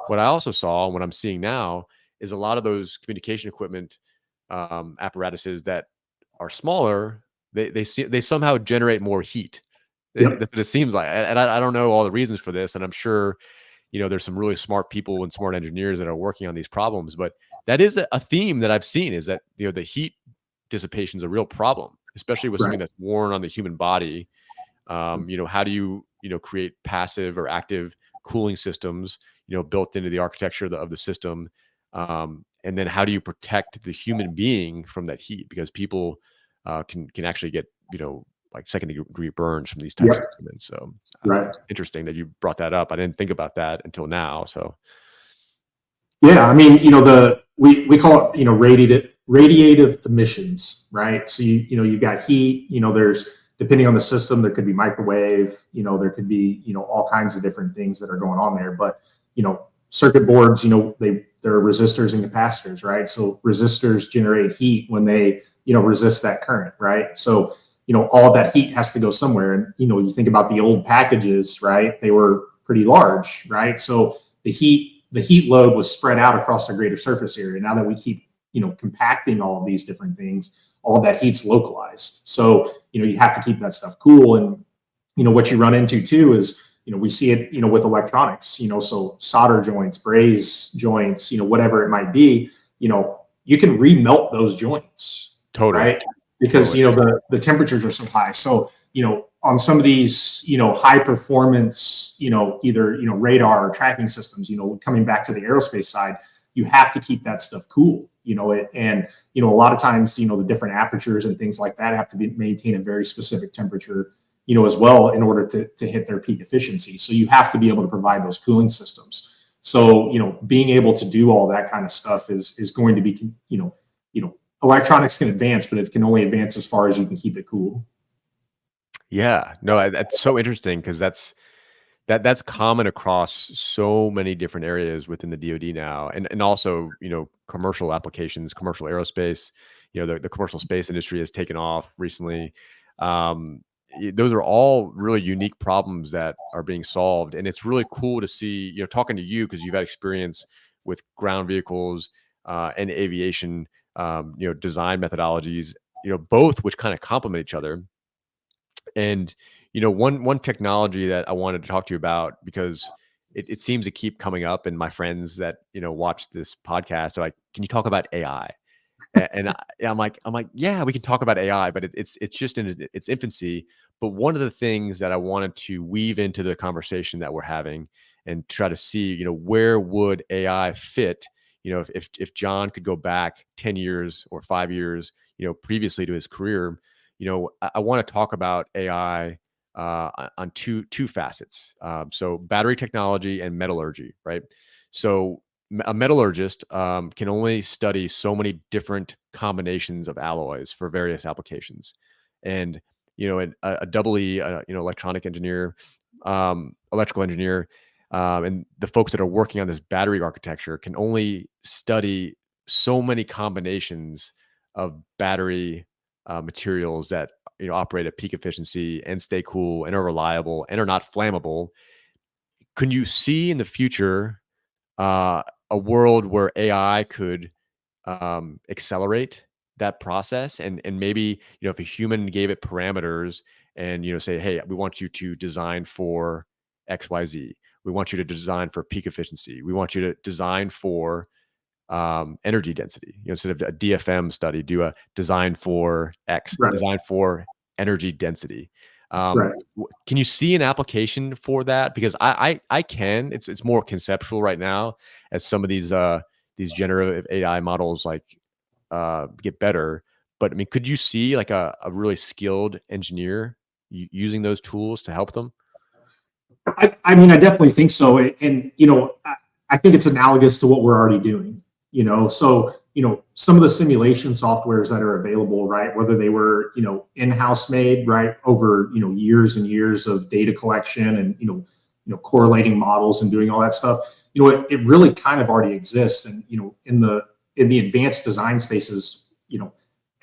what I also saw, and what I'm seeing now, is a lot of those communication equipment apparatuses that are smaller, they somehow generate more heat. Yep. That's what it seems like. And I don't know all the reasons for this, and I'm sure there's some really smart people and smart engineers that are working on these problems. But that is a theme that I've seen, is that the heat dissipation is a real problem, especially with Right. something that's worn on the human body. How do you create passive or active cooling systems built into the architecture of the system, and then how do you protect the human being from that heat, because people can actually get like second-degree burns from these types of Yep. equipment. So Right. interesting that you brought that up. I didn't think about that until now. So Yeah, I mean, we call it, radiative emissions, right? So you've got heat, there's, depending on the system, there could be microwave, there could be, all kinds of different things that are going on there. But, circuit boards, they're resistors and capacitors, right? So resistors generate heat when they, resist that current, right? So, all of that heat has to go somewhere. And, you think about the old packages, right? They were pretty large, right? So the heat load was spread out across a greater surface area. Now that we keep, compacting all of these different things, all of that heat's localized. So, you have to keep that stuff cool. And, what you run into too is, we see it, with electronics, so solder joints, braze joints, whatever it might be, you can remelt those joints, totally, right? Because, totally. the temperatures are so high. So, on some of these, high performance, either, radar or tracking systems, coming back to the aerospace side, you have to keep that stuff cool, and, a lot of times, the different apertures and things like that have to be maintain a very specific temperature, as well, in order to hit their peak efficiency. So you have to be able to provide those cooling systems. So, being able to do all that kind of stuff is going to be, electronics can advance, but it can only advance as far as you can keep it cool. Yeah, no, that's so interesting, because that's common across so many different areas within the DoD now, and also commercial applications, commercial aerospace. The commercial space industry has taken off recently. Those are all really unique problems that are being solved, and it's really cool to see. Talking to you, because you've had experience with ground vehicles and aviation. Design methodologies. Both which kind of complement each other. And one technology that I wanted to talk to you about, because it seems to keep coming up, and my friends that watch this podcast are like, "Can you talk about AI?" And I'm like, yeah, we can talk about AI, but it's just in its infancy. But one of the things that I wanted to weave into the conversation that we're having and try to see, where would AI fit? If John could go back 10 years or 5 years, previously to his career, I want to talk about AI on two facets. So battery technology and metallurgy, right? So a metallurgist can only study so many different combinations of alloys for various applications, and a double E, electronic engineer, electrical engineer, and the folks that are working on this battery architecture can only study so many combinations of battery materials that operate at peak efficiency and stay cool and are reliable and are not flammable. Can you see in the future a world where AI could accelerate that process, and maybe if a human gave it parameters and say, hey, we want you to design for XYZ, we want you to design for peak efficiency, we want you to design for energy density, instead of a DFM study, do a design for X, Right. design for energy density. Right. Can you see an application for that? Because I can. It's more conceptual right now as some of these generative AI models get better. But I mean, could you see like a really skilled engineer using those tools to help them? I mean, I definitely think so. And I think it's analogous to what we're already doing, so, some of the simulation softwares that are available, right, whether they were, in-house made, right, over, years and years of data collection and, correlating models and doing all that stuff, it really kind of already exists. And, in the advanced design spaces,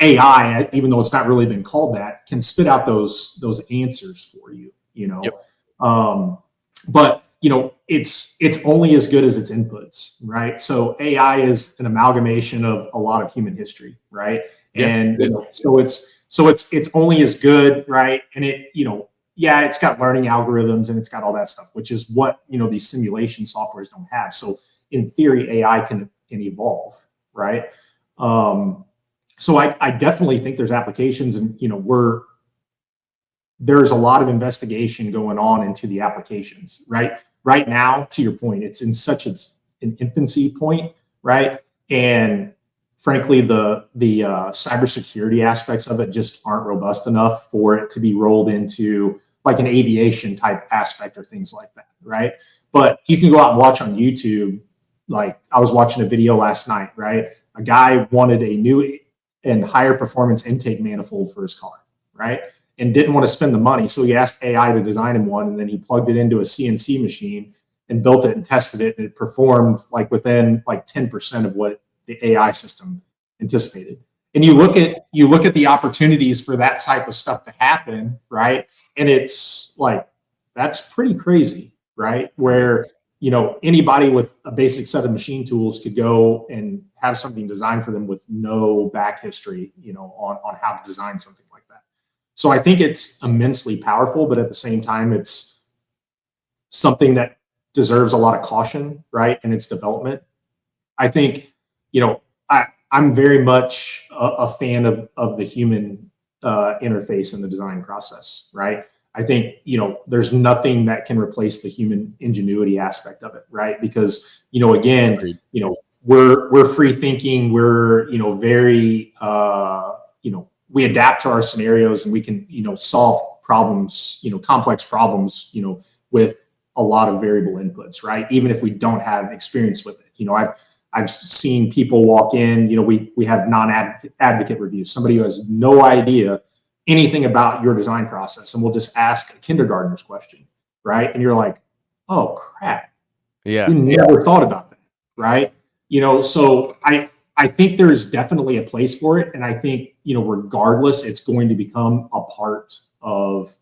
AI, even though it's not really been called that, can spit out those answers for you, Yep. but it's only as good as its inputs, right? So AI is an amalgamation of a lot of human history, right? Yeah. And It is. it's only as good, right? And yeah, it's got learning algorithms and it's got all that stuff, which is what these simulation softwares don't have. So in theory, AI can evolve, right? So I definitely think there's applications, and there's a lot of investigation going on into the applications, right? Right now, to your point, it's in such an infancy point, right? And frankly, the cybersecurity aspects of it just aren't robust enough for it to be rolled into like an aviation type aspect or things like that, right? But you can go out and watch on YouTube. Like I was watching a video last night, right? A guy wanted a new and higher performance intake manifold for his car, right? And didn't want to spend the money. So he asked AI to design him one, and then he plugged it into a CNC machine and built it and tested it, and it performed like within like 10% of what the AI system anticipated. And you look at the opportunities for that type of stuff to happen, right? And it's like that's pretty crazy, right? Where anybody with a basic set of machine tools could go and have something designed for them with no back history, on how to design something like that. So I think it's immensely powerful, but at the same time, it's something that deserves a lot of caution, right, in its development. I think, I'm very much a fan of the human interface in the design process, right? I think, there's nothing that can replace the human ingenuity aspect of it, right? Because, again, Agreed. we're free thinking, we're, very, we adapt to our scenarios, and we can, solve problems, complex problems, with a lot of variable inputs, right? Even if we don't have experience with it. I've seen people walk in, we have non-advocate reviews, somebody who has no idea anything about your design process, and we'll just ask a kindergartner's question, right? And you're like, oh crap, Yeah. we never thought about that, right? So I think there is definitely a place for it. And I think, regardless, it's going to become a part of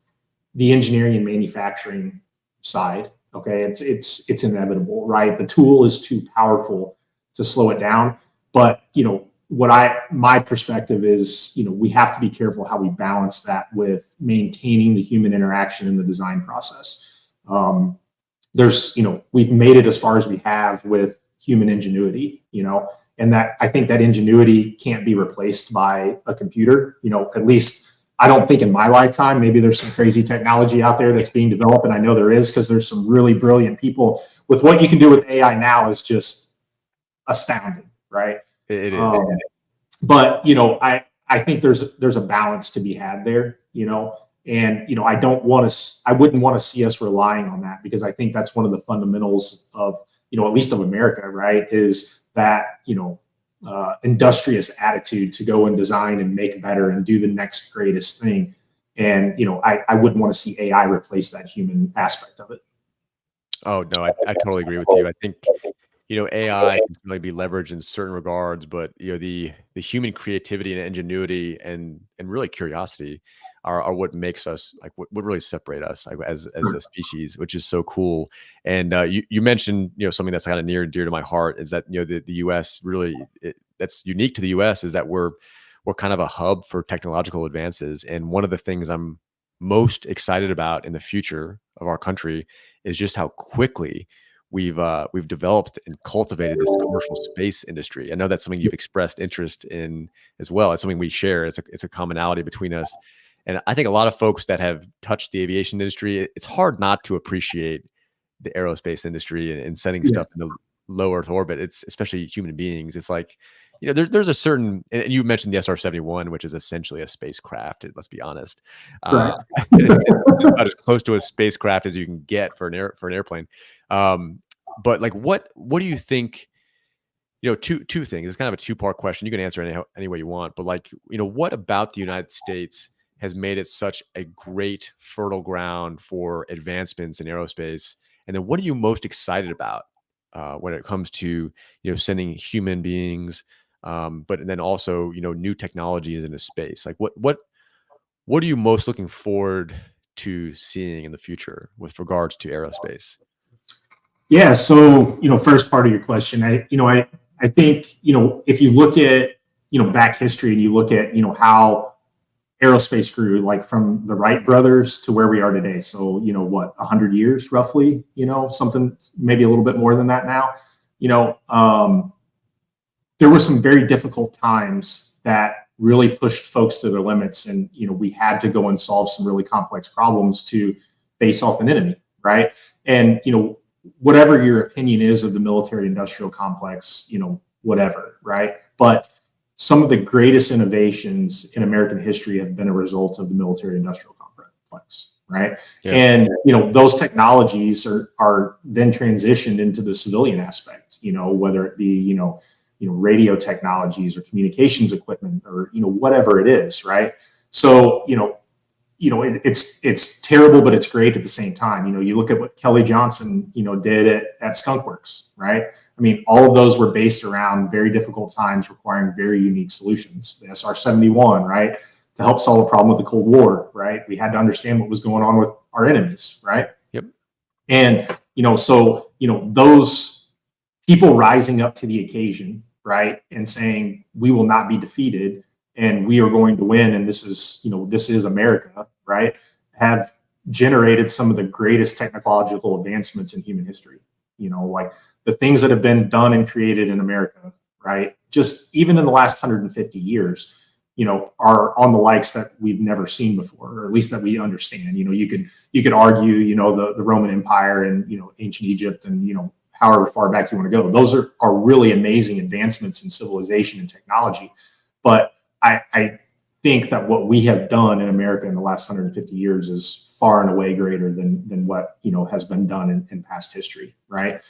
the engineering and manufacturing side. Okay. It's inevitable, right? The tool is too powerful to slow it down. But, my perspective is, we have to be careful how we balance that with maintaining the human interaction in the design process. there's, we've made it as far as we have with human ingenuity, and that I think that ingenuity can't be replaced by a computer, at least I don't think in my lifetime. Maybe there's some crazy technology out there that's being developed, and I know there is, because there's some really brilliant people with what you can do with AI now is just astounding, right? It is. But I think there's a balance to be had there, and I wouldn't want to see us relying on that, because I think that's one of the fundamentals of, at least of America, right? Is that industrious attitude to go and design and make better and do the next greatest thing. And I wouldn't want to see AI replace that human aspect of it. Oh no, I totally agree with you. I think AI can certainly be leveraged in certain regards, but the human creativity and ingenuity and really curiosity are what makes us, like, what really separate us, like, as a species, which is so cool. And you mentioned something that's kind of near and dear to my heart, is that the U.S. really, that's unique to the U.S. is that we're kind of a hub for technological advances. And one of the things I'm most excited about in the future of our country is just how quickly we've developed and cultivated this commercial space industry. I know that's something you've expressed interest in as well. It's something we share. It's a commonality between us. And I think a lot of folks that have touched the aviation industry, it's hard not to appreciate the aerospace industry and sending stuff into low Earth orbit. It's especially human beings. It's like, there's a certain, and you mentioned the SR-71, which is essentially a spacecraft. Let's be honest. Right. It's just about as close to a spacecraft as you can get for an airplane. But like, what do you think? Two things. It's kind of a two-part question. You can answer any way you want. But like, what about the United States has made it such a great fertile ground for advancements in aerospace? And then what are you most excited about when it comes to sending human beings, but then also new technologies into space? Like, what are you most looking forward to seeing in the future with regards to aerospace? Yeah. So, first part of your question, I think, if you look at, back history, and you look at, how aerospace grew, like from the Wright brothers to where we are today. So, what, 100 years roughly, something, maybe a little bit more than that now, there were some very difficult times that really pushed folks to their limits. And, we had to go and solve some really complex problems to face off an enemy. Right. And, whatever your opinion is of the military industrial complex, whatever. Right. But some of the greatest innovations in American history have been a result of the military industrial complex. Right. Yeah. And, those technologies are then transitioned into the civilian aspect, whether it be, radio technologies or communications equipment or, whatever it is. Right. So, it's terrible, but it's great at the same time. You look at what Kelly Johnson, did at Skunk Works, right? I mean, all of those were based around very difficult times requiring very unique solutions. The SR-71, right? To help solve a problem with the Cold War, right? We had to understand what was going on with our enemies, right? Yep. And, those people rising up to the occasion, right? And saying, we will not be defeated and we are going to win. And this is America, right? Have generated some of the greatest technological advancements in human history. Like the things that have been done and created in America, right? Just even in the last 150 years, are on the likes that we've never seen before, or at least that we understand. You could argue, the Roman Empire and, ancient Egypt and, however far back you want to go. Those are really amazing advancements in civilization and technology. But I think that what we have done in America in the last 150 years is far and away greater than what, has been done in past history. Right.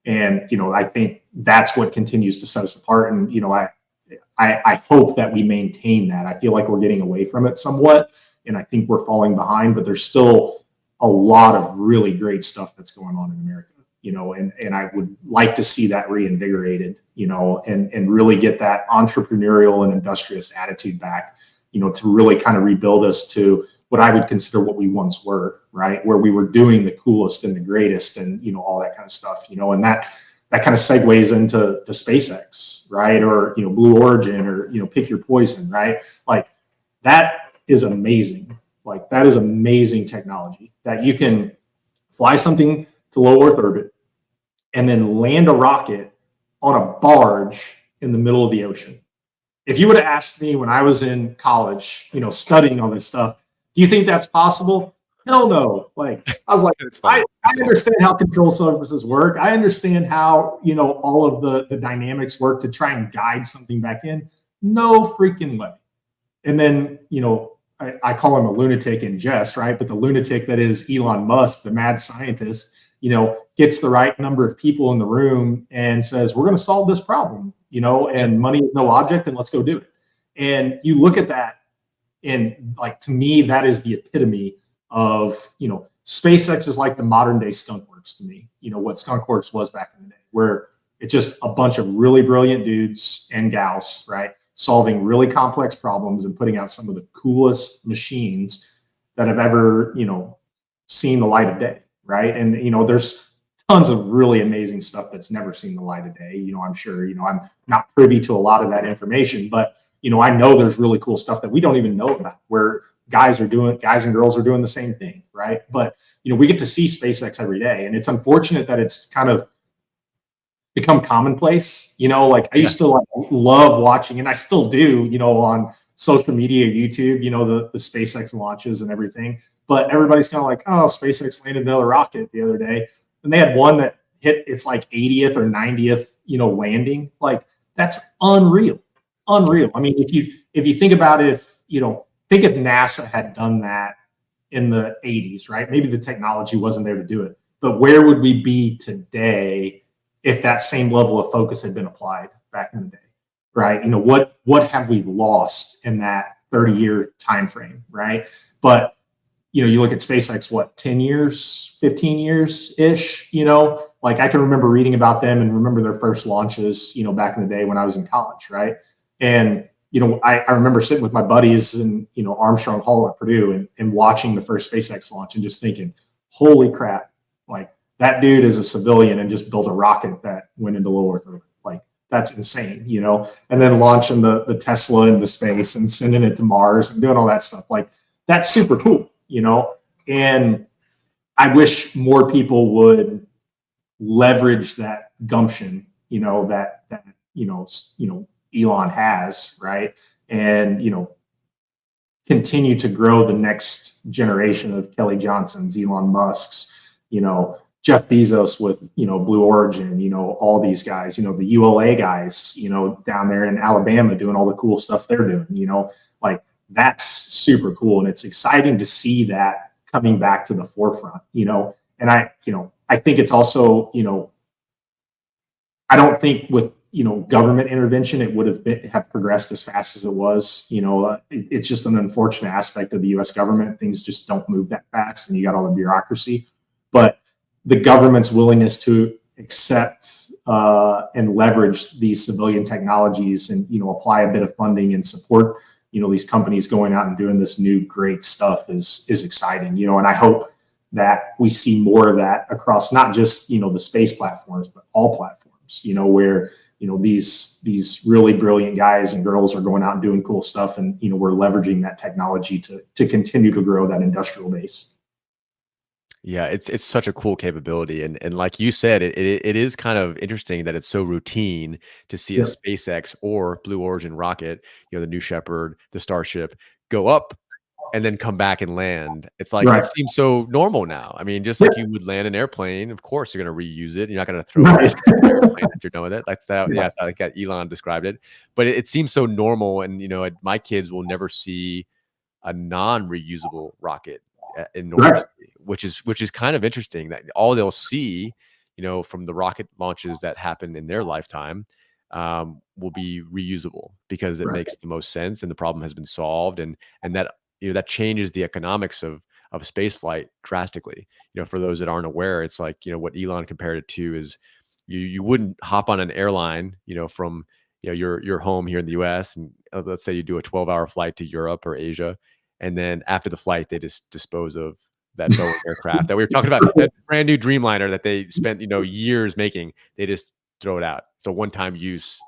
And, I think that's what continues to set us apart. And, I hope that we maintain that. I feel like we're getting away from it somewhat, and I think we're falling behind, but there's still a lot of really great stuff that's going on in America, and I would like to see that reinvigorated, and really get that entrepreneurial and industrious attitude back, to really kind of rebuild us to what I would consider what we once were, right? Where we were doing the coolest and the greatest and, all that kind of stuff, and that kind of segues into the SpaceX, right? Or, Blue Origin, or, pick your poison, right? Like that is amazing. Like that is amazing technology that you can fly something to low Earth orbit and then land a rocket on a barge in the middle of the ocean. If you would have asked me when I was in college, studying all this stuff, do you think that's possible? Hell no. Like, I was like, It's I, funny. I understand how control surfaces work. I understand how, all of the dynamics work to try and guide something back in. No freaking way. And then, I call him a lunatic in jest, right? But the lunatic that is Elon Musk, the mad scientist, gets the right number of people in the room and says, we're going to solve this problem, and money is no object and let's go do it. And you look at that and like, to me, that is the epitome of, SpaceX is like the modern day skunkworks to me, what skunkworks was back in the day, where it's just a bunch of really brilliant dudes and gals, right? Solving really complex problems and putting out some of the coolest machines that have ever, seen the light of day, right? And there's tons of really amazing stuff that's never seen the light of day. I'm sure, I'm not privy to a lot of that information, but I know there's really cool stuff that we don't even know about where guys and girls are doing the same thing, right? But we get to see SpaceX every day, and it's unfortunate that it's kind of become commonplace. Like I used to love watching, and I still do, on social media, YouTube, the SpaceX launches and everything. But everybody's kind of like, oh, SpaceX landed another rocket the other day, and they had one that hit its like 80th or 90th, landing. Like that's unreal, unreal. I mean, if you think about it, think if NASA had done that in the 80s, right? Maybe the technology wasn't there to do it, but where would we be today if that same level of focus had been applied back in the day, right? What have we lost in that 30-year time frame, right? But you look at SpaceX, what, 10 years, 15 years ish, like I can remember reading about them and remember their first launches, back in the day when I was in college, right? And I remember sitting with my buddies in Armstrong Hall at Purdue and watching the first SpaceX launch and just thinking, holy crap, like that dude is a civilian and just built a rocket that went into low Earth orbit. Like that's insane, and then launching the Tesla into space and sending it to Mars and doing all that stuff. Like that's super cool, and I wish more people would leverage that gumption, that Elon has, right? And continue to grow the next generation of Kelly Johnsons, Elon Musk's, Jeff Bezos with, Blue Origin, all these guys, the ULA guys, down there in Alabama doing all the cool stuff they're doing, like that's super cool. And it's exciting to see that coming back to the forefront, and I think it's also, I don't think with, government intervention, it would have progressed as fast as it was. It's just an unfortunate aspect of the U.S. government. Things just don't move that fast, and you got all the bureaucracy. But the government's willingness to accept and leverage these civilian technologies, and apply a bit of funding and support, these companies going out and doing this new great stuff is exciting. And I hope that we see more of that across not just the space platforms, but all platforms. Where these really brilliant guys and girls are going out and doing cool stuff, and we're leveraging that technology to continue to grow that industrial base. Yeah, it's such a cool capability, and like you said, it is kind of interesting that it's so routine to see a Yep. SpaceX or Blue Origin rocket, the New Shepard, the Starship, go up and then come back and land. It's like it Right. seems so normal now. I mean, just Yep. like you would land an airplane, of course you're going to reuse it. You're not going to throw it Right. out the airplane after you're done with it. That's that. Yeah, Yeah. that's how like that Elon described it. But it seems so normal, and my kids will never see a non-reusable rocket Right. enormously, which is kind of interesting that all they'll see, from the rocket launches that happen in their lifetime, will be reusable because it Right. makes the most sense and the problem has been solved, and that that changes the economics of space flight drastically. For those that aren't aware, it's like what Elon compared it to is you wouldn't hop on an airline, from your home here in the US, and let's say you do a 12-hour flight to Europe or Asia, and then after the flight they just dispose of that Boeing aircraft that we were talking about, that brand new Dreamliner that they spent years making. They just throw it out. It's a one-time use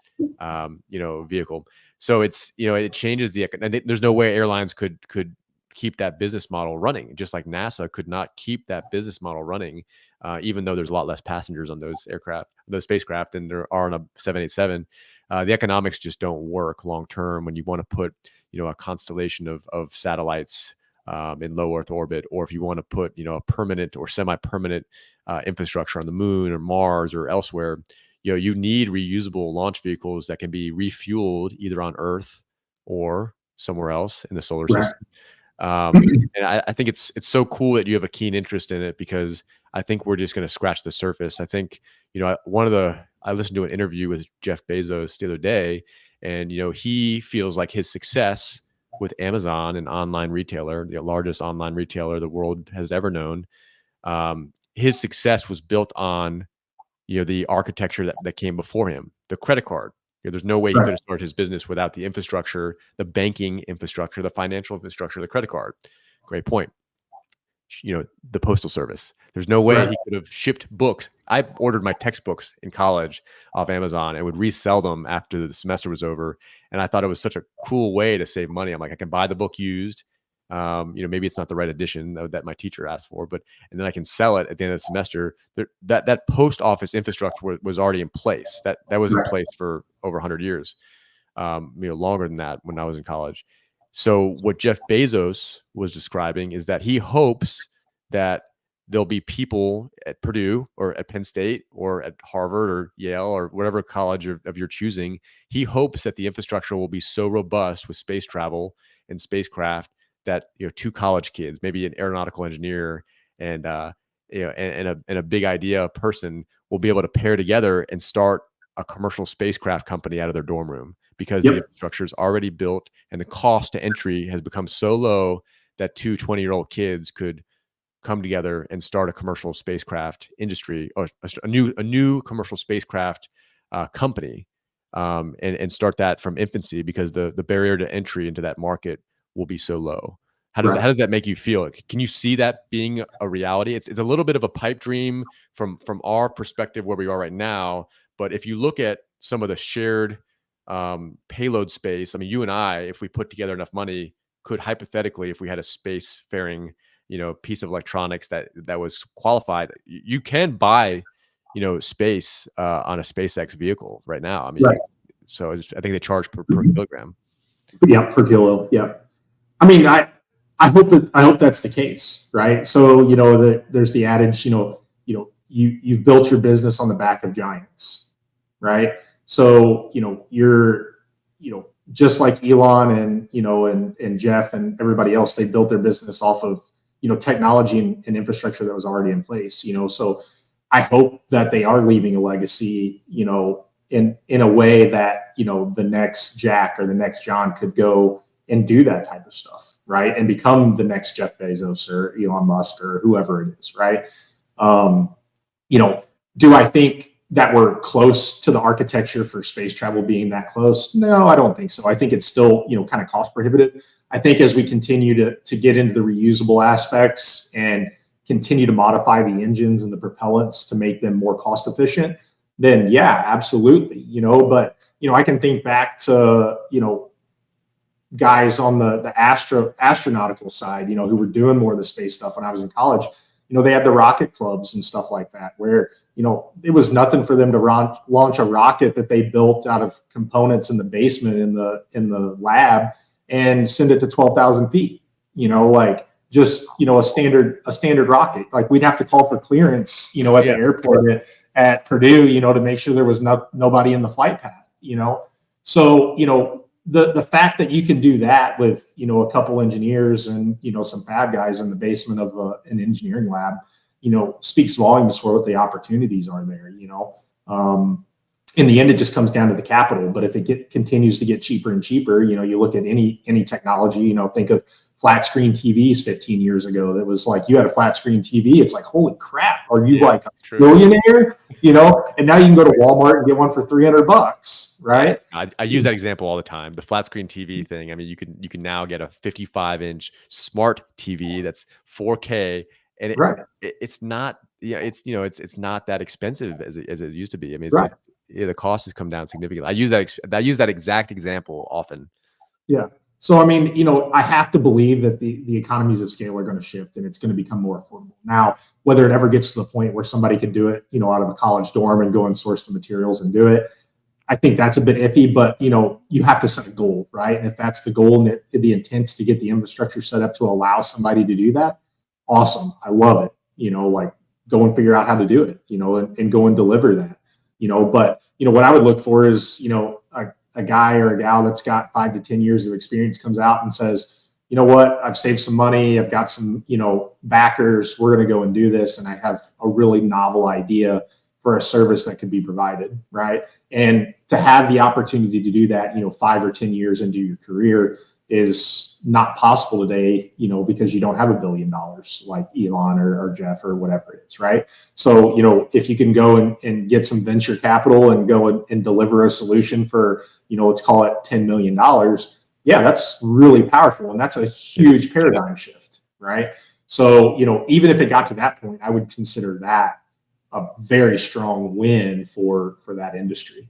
vehicle. So it's it changes and there's no way airlines could keep that business model running, just like NASA could not keep that business model running even though there's a lot less passengers on those spacecraft than there are on a 787. The economics just don't work long term when you want to put, a constellation of satellites in low Earth orbit, or if you want to put, a permanent or semi-permanent infrastructure on the moon or Mars or elsewhere. You need reusable launch vehicles that can be refueled either on Earth or somewhere else in the solar Right. system. And I think it's so cool that you have a keen interest in it, because I think we're just going to scratch the surface. I think, I listened to an interview with Jeff Bezos the other day, and, he feels like his success with Amazon, an online retailer, the largest online retailer the world has ever known, his success was built on, the architecture that came before him, the credit card. There's no way he Right. could have started his business without the infrastructure, the banking infrastructure, the financial infrastructure, the credit card. Great point. The postal service. There's no way Right. he could have shipped books. I ordered my textbooks in college off Amazon and would resell them after the semester was over. And I thought it was such a cool way to save money. I'm like, I can buy the book used. Maybe it's not the right edition that my teacher asked for, and then I can sell it at the end of the semester. That post office infrastructure was already in place. That was in Right. place for over 100 years, longer than that when I was in college. So what Jeff Bezos was describing is that he hopes that there'll be people at Purdue or at Penn State or at Harvard or Yale or whatever college of your choosing. He hopes that the infrastructure will be so robust with space travel and spacecraft that, two college kids, maybe an aeronautical engineer and and a big idea person, will be able to pair together and start a commercial spacecraft company out of their dorm room, because the infrastructure is already built and the cost to entry has become so low that two 20-year-old kids could come together and start a commercial spacecraft industry, or a new commercial spacecraft company, and start that from infancy, because the barrier to entry into that market will be so low. How does that make you feel? Can you see that being a reality? It's a little bit of a pipe dream from our perspective where we are right now. But if you look at some of the shared payload space, I mean, you and I, if we put together enough money, could hypothetically, if we had a spacefaring, piece of electronics that was qualified, you can buy, space on a SpaceX vehicle right now. I mean, so I think they charge per kilogram. Yeah, per kilo. Yeah. I mean, I hope that's the case, right? So, there's the adage, you've built your business on the back of giants, right? So, you're, just like Elon and Jeff and everybody else, they built their business off of, technology and infrastructure that was already in place, so I hope that they are leaving a legacy, in a way that, the next Jack or the next John could go and do that type of stuff, right? And become the next Jeff Bezos or Elon Musk or whoever it is, right? Do I think that we're close to the architecture for space travel being that close? No, I don't think so. I think it's still, kind of cost prohibitive. I think as we continue to get into the reusable aspects and continue to modify the engines and the propellants to make them more cost efficient, then yeah, absolutely. But I can think back to, guys on the astronautical side, who were doing more of the space stuff when I was in college. They had the rocket clubs and stuff like that, where, it was nothing for them to launch a rocket that they built out of components in the basement in the lab and send it to 12,000 feet. Like just, a standard rocket. Like we'd have to call for clearance, at the airport at Purdue, to make sure there was nobody in the flight path, So, the fact that you can do that with, a couple engineers and, some fab guys in the basement of an engineering lab, speaks volumes for what the opportunities are there, in the end, it just comes down to the capital. But if it continues to get cheaper and cheaper, you look at any technology, think of flat screen TVs 15 years ago. That was like, you had a flat screen TV. It's like, holy crap. Are you like a millionaire? And now you can go to Walmart and get one for $300, right? I use that example all the time. The flat screen TV thing. I mean, you can now get a 55-inch smart TV that's 4K, and it's not, it's not that expensive as it used to be. I mean, the cost has come down significantly. I use that exact example often. Yeah. So, I mean, I have to believe that the economies of scale are going to shift and it's going to become more affordable. Now, whether it ever gets to the point where somebody can do it, out of a college dorm and go and source the materials and do it, I think that's a bit iffy, but you have to set a goal, right? And if that's the goal and the intent's to get the infrastructure set up to allow somebody to do that, awesome. I love it. Like go and figure out how to do it, and go and deliver that, but what I would look for is, a guy or a gal that's got 5 to 10 years of experience comes out and says, you know what, I've saved some money. I've got some, backers. We're going to go and do this. And I have a really novel idea for a service that could be provided. Right. And to have the opportunity to do that, 5 or 10 years into your career is not possible today, because you don't have $1 billion like Elon or Jeff or whatever it is. Right. So, if you can go and get some venture capital and go and deliver a solution for, let's call it $10 million. Yeah, that's really powerful. And that's a huge paradigm shift. Right. So, even if it got to that point, I would consider that a very strong win for that industry.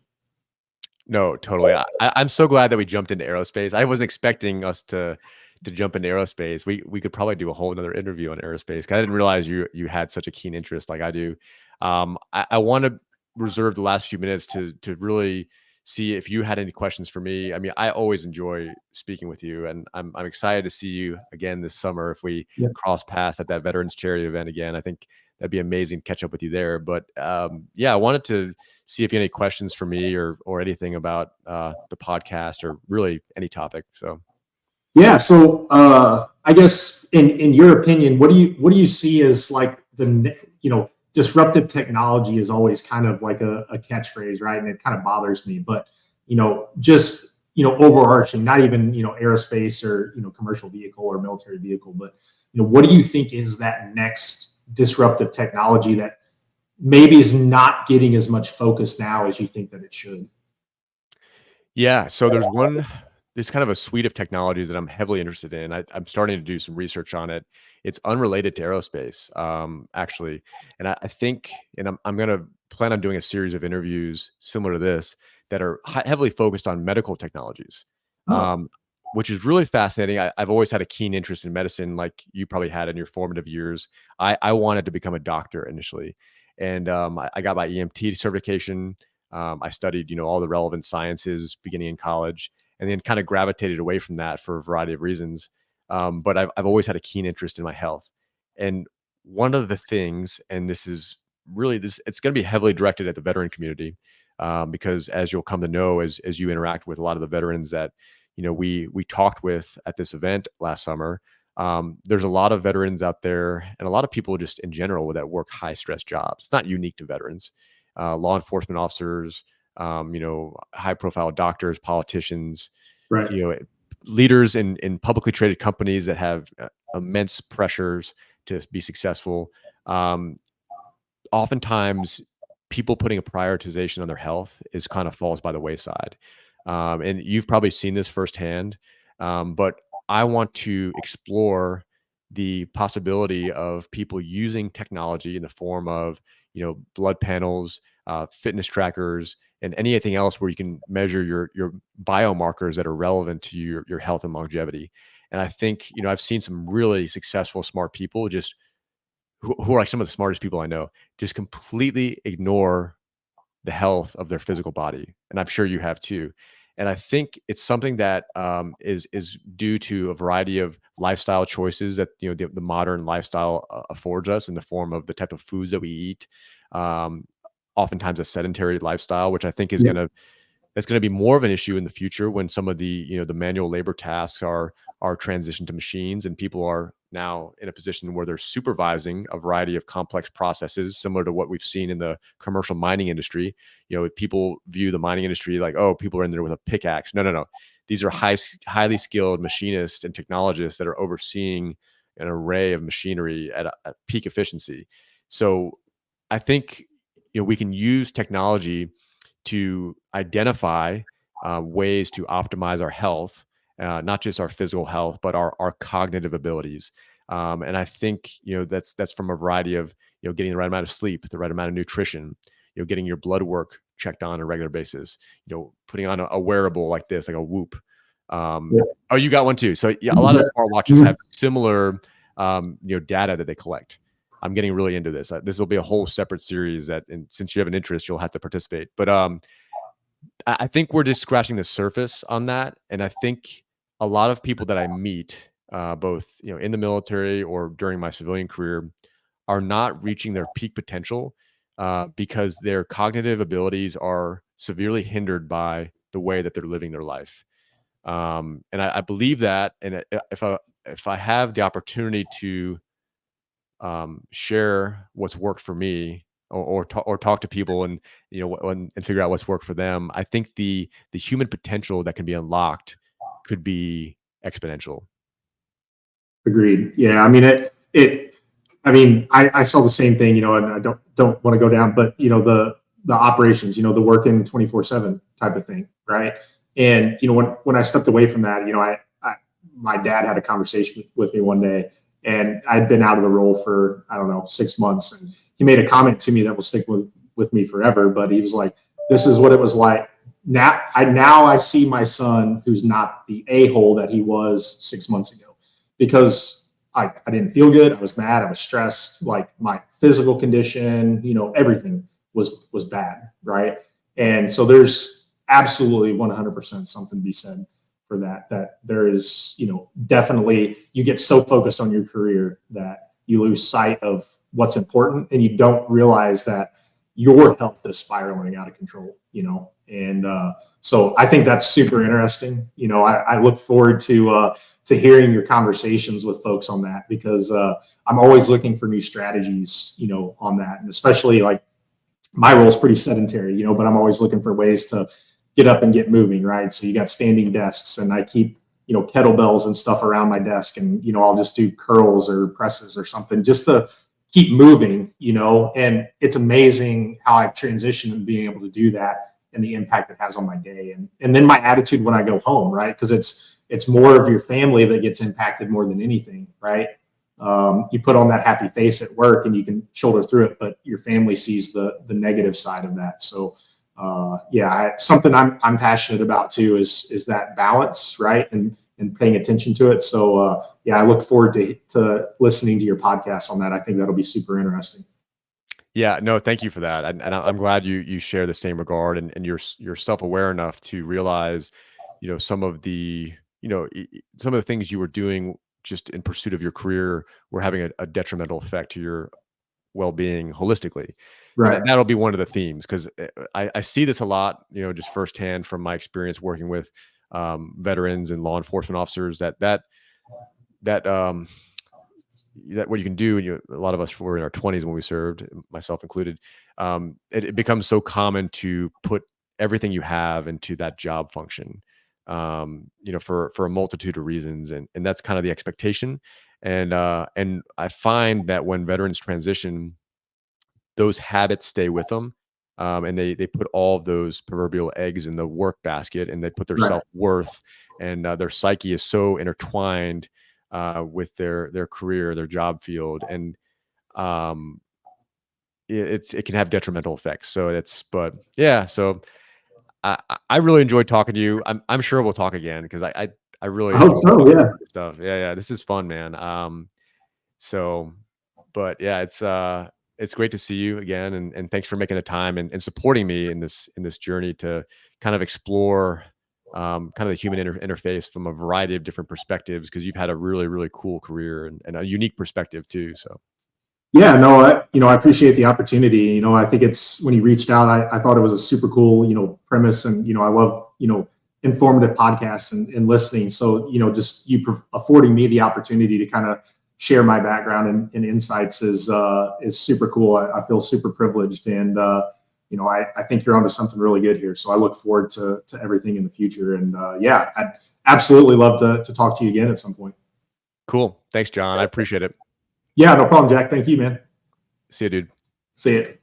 No, totally. I'm so glad that we jumped into aerospace. I wasn't expecting us to jump into aerospace. We could probably do a whole another interview on aerospace, 'cause I didn't realize you had such a keen interest like I do. I want to reserve the last few minutes to really see if you had any questions for me. I mean, I always enjoy speaking with you, and I'm excited to see you again this summer if we Yeah. cross paths at that Veterans Charity event again. I think that'd be amazing to catch up with you there. But yeah, I wanted to see if you had any questions for me or anything about the podcast or really any topic. So Yeah. So I guess in your opinion, what do you see as like disruptive technology is always kind of like a catchphrase, right? And it kind of bothers me, but just overarching, not even aerospace or commercial vehicle or military vehicle, but what do you think is that next disruptive technology that maybe is not getting as much focus now as you think that it should? yeah, so there's kind of a suite of technologies that I'm heavily interested in. I'm starting to do some research on it. It's unrelated to aerospace, actually, and I think, and I'm going to plan on doing a series of interviews similar to this that are heavily focused on medical technologies, Oh, um, which is really fascinating. I've always had a keen interest in medicine, like you probably had in your formative years. I wanted to become a doctor initially, and I got my EMT certification. I studied, all the relevant sciences beginning in college, and then kind of gravitated away from that for a variety of reasons. But I've always had a keen interest in my health. And one of the things, and this is really this, it's going to be heavily directed at the veteran community, because as you'll come to know, as you interact with a lot of the veterans that we talked with at this event last summer. There's a lot of veterans out there, and a lot of people just in general that work high stress jobs. It's not unique to veterans. Law enforcement officers, high profile doctors, politicians, right. you know, leaders in publicly traded companies that have immense pressures to be successful. Um, Oftentimes, people putting a prioritization on their health is kind of falls by the wayside. And you've probably seen this firsthand. But I want to explore the possibility of people using technology in the form of, blood panels, fitness trackers, and anything else where you can measure your biomarkers that are relevant to your health and longevity. And I think, I've seen some really successful, smart people just who are like some of the smartest people I know, just completely ignore the health of their physical body, and I'm sure you have too. And I think it's something that is due to a variety of lifestyle choices that the modern lifestyle affords us in the form of the type of foods that we eat. Um, Oftentimes a sedentary lifestyle, which I think is Yeah. going to that's going to be more of an issue in the future when some of the the manual labor tasks are transitioned to machines, and people are now in a position where they're supervising a variety of complex processes similar to what we've seen in the commercial mining industry. People view the mining industry like, oh, people are in there with a pickaxe. No, no, no. These are highly skilled machinists and technologists that are overseeing an array of machinery at peak efficiency. So I think we can use technology to identify ways to optimize our health, not just our physical health, but our cognitive abilities. And I think that's from a variety of getting the right amount of sleep, the right amount of nutrition, getting your blood work checked on a regular basis, putting on a wearable like this, like a Whoop. Um, Yeah. oh, you got one too. So yeah, a lot of smartwatches have similar, data that they collect. I'm getting really into this. This will be a whole separate series that, and since you have an interest, you'll have to participate. But I think we're just scratching the surface on that, and I think a lot of people that I meet, both in the military or during my civilian career, are not reaching their peak potential because their cognitive abilities are severely hindered by the way that they're living their life. And I believe that, and if I have the opportunity to share what's worked for me, or talk to people, and and figure out what's worked for them, I think the human potential that can be unlocked could be exponential. Agreed. Yeah. I mean, I saw the same thing, and I don't want to go down, but the operations, the working 24/7 type of thing. Right. And, when I stepped away from that, my dad had a conversation with me one day, and I'd been out of the role for, I don't know, 6 months. And he made a comment to me that will stick with me forever. But he was like, this is what it was like. Now I see my son, who's not the a-hole that he was 6 months ago, because I didn't feel good. I was mad. I was stressed. Like, my physical condition, everything was bad. Right. And so there's absolutely 100% something to be said for that there is, definitely, you get so focused on your career that you lose sight of what's important, and you don't realize that your health is spiraling out of control, and so I think that's super interesting. I look forward to hearing your conversations with folks on that, because I'm always looking for new strategies, on that. And especially, like, my role is pretty sedentary, but I'm always looking for ways to get up and get moving. Right. So you got standing desks, and I keep, kettlebells and stuff around my desk, and, I'll just do curls or presses or something just to keep moving, and it's amazing how I've transitioned in being able to do that, and the impact it has on my day. And then my attitude when I go home, right. Because it's more of your family that gets impacted more than anything. Right. You put on that happy face at work, and you can shoulder through it, but your family sees the negative side of that. So something I'm passionate about too is that balance, right, and paying attention to it. So I look forward to listening to your podcast on that. I think that'll be super interesting. Yeah, no, thank you for that, and I'm glad you share the same regard, and you're self aware enough to realize, some of the some of the things you were doing just in pursuit of your career were having a detrimental effect to your well-being holistically. And Right. that'll be one of the themes, because I see this a lot, just firsthand from my experience working with veterans and law enforcement officers, that that what you can do, and a lot of us were in our 20s when we served, myself included. It becomes so common to put everything you have into that job function, for a multitude of reasons, and that's kind of the expectation. And I find that when veterans transition, those habits stay with them. And they put all of those proverbial eggs in the work basket, and they put their Right. self-worth, and their psyche is so intertwined with their career, their job field, and um, it can have detrimental effects. So but yeah, so I really enjoyed talking to you. I'm sure we'll talk again, because I I really hope enjoy so. talking Yeah. about this stuff. Yeah, this is fun, man. So, but yeah, it's great to see you again, and thanks for making the time, and supporting me in this journey to kind of explore kind of the human interface from a variety of different perspectives, because you've had a really, really cool career, and a unique perspective too. So Yeah, no, I appreciate the opportunity. I think it's, when you reached out, I thought it was a super cool, premise. And, I love, informative podcasts and listening. So, just you affording me the opportunity to kind of share my background and insights is super cool. I feel super privileged. And, I think you're onto something really good here. So I look forward to everything in the future. And I'd absolutely love to talk to you again at some point. cool. Thanks, John. I appreciate it. Yeah, no problem, Jack. Thank you, man. See you, dude. See you.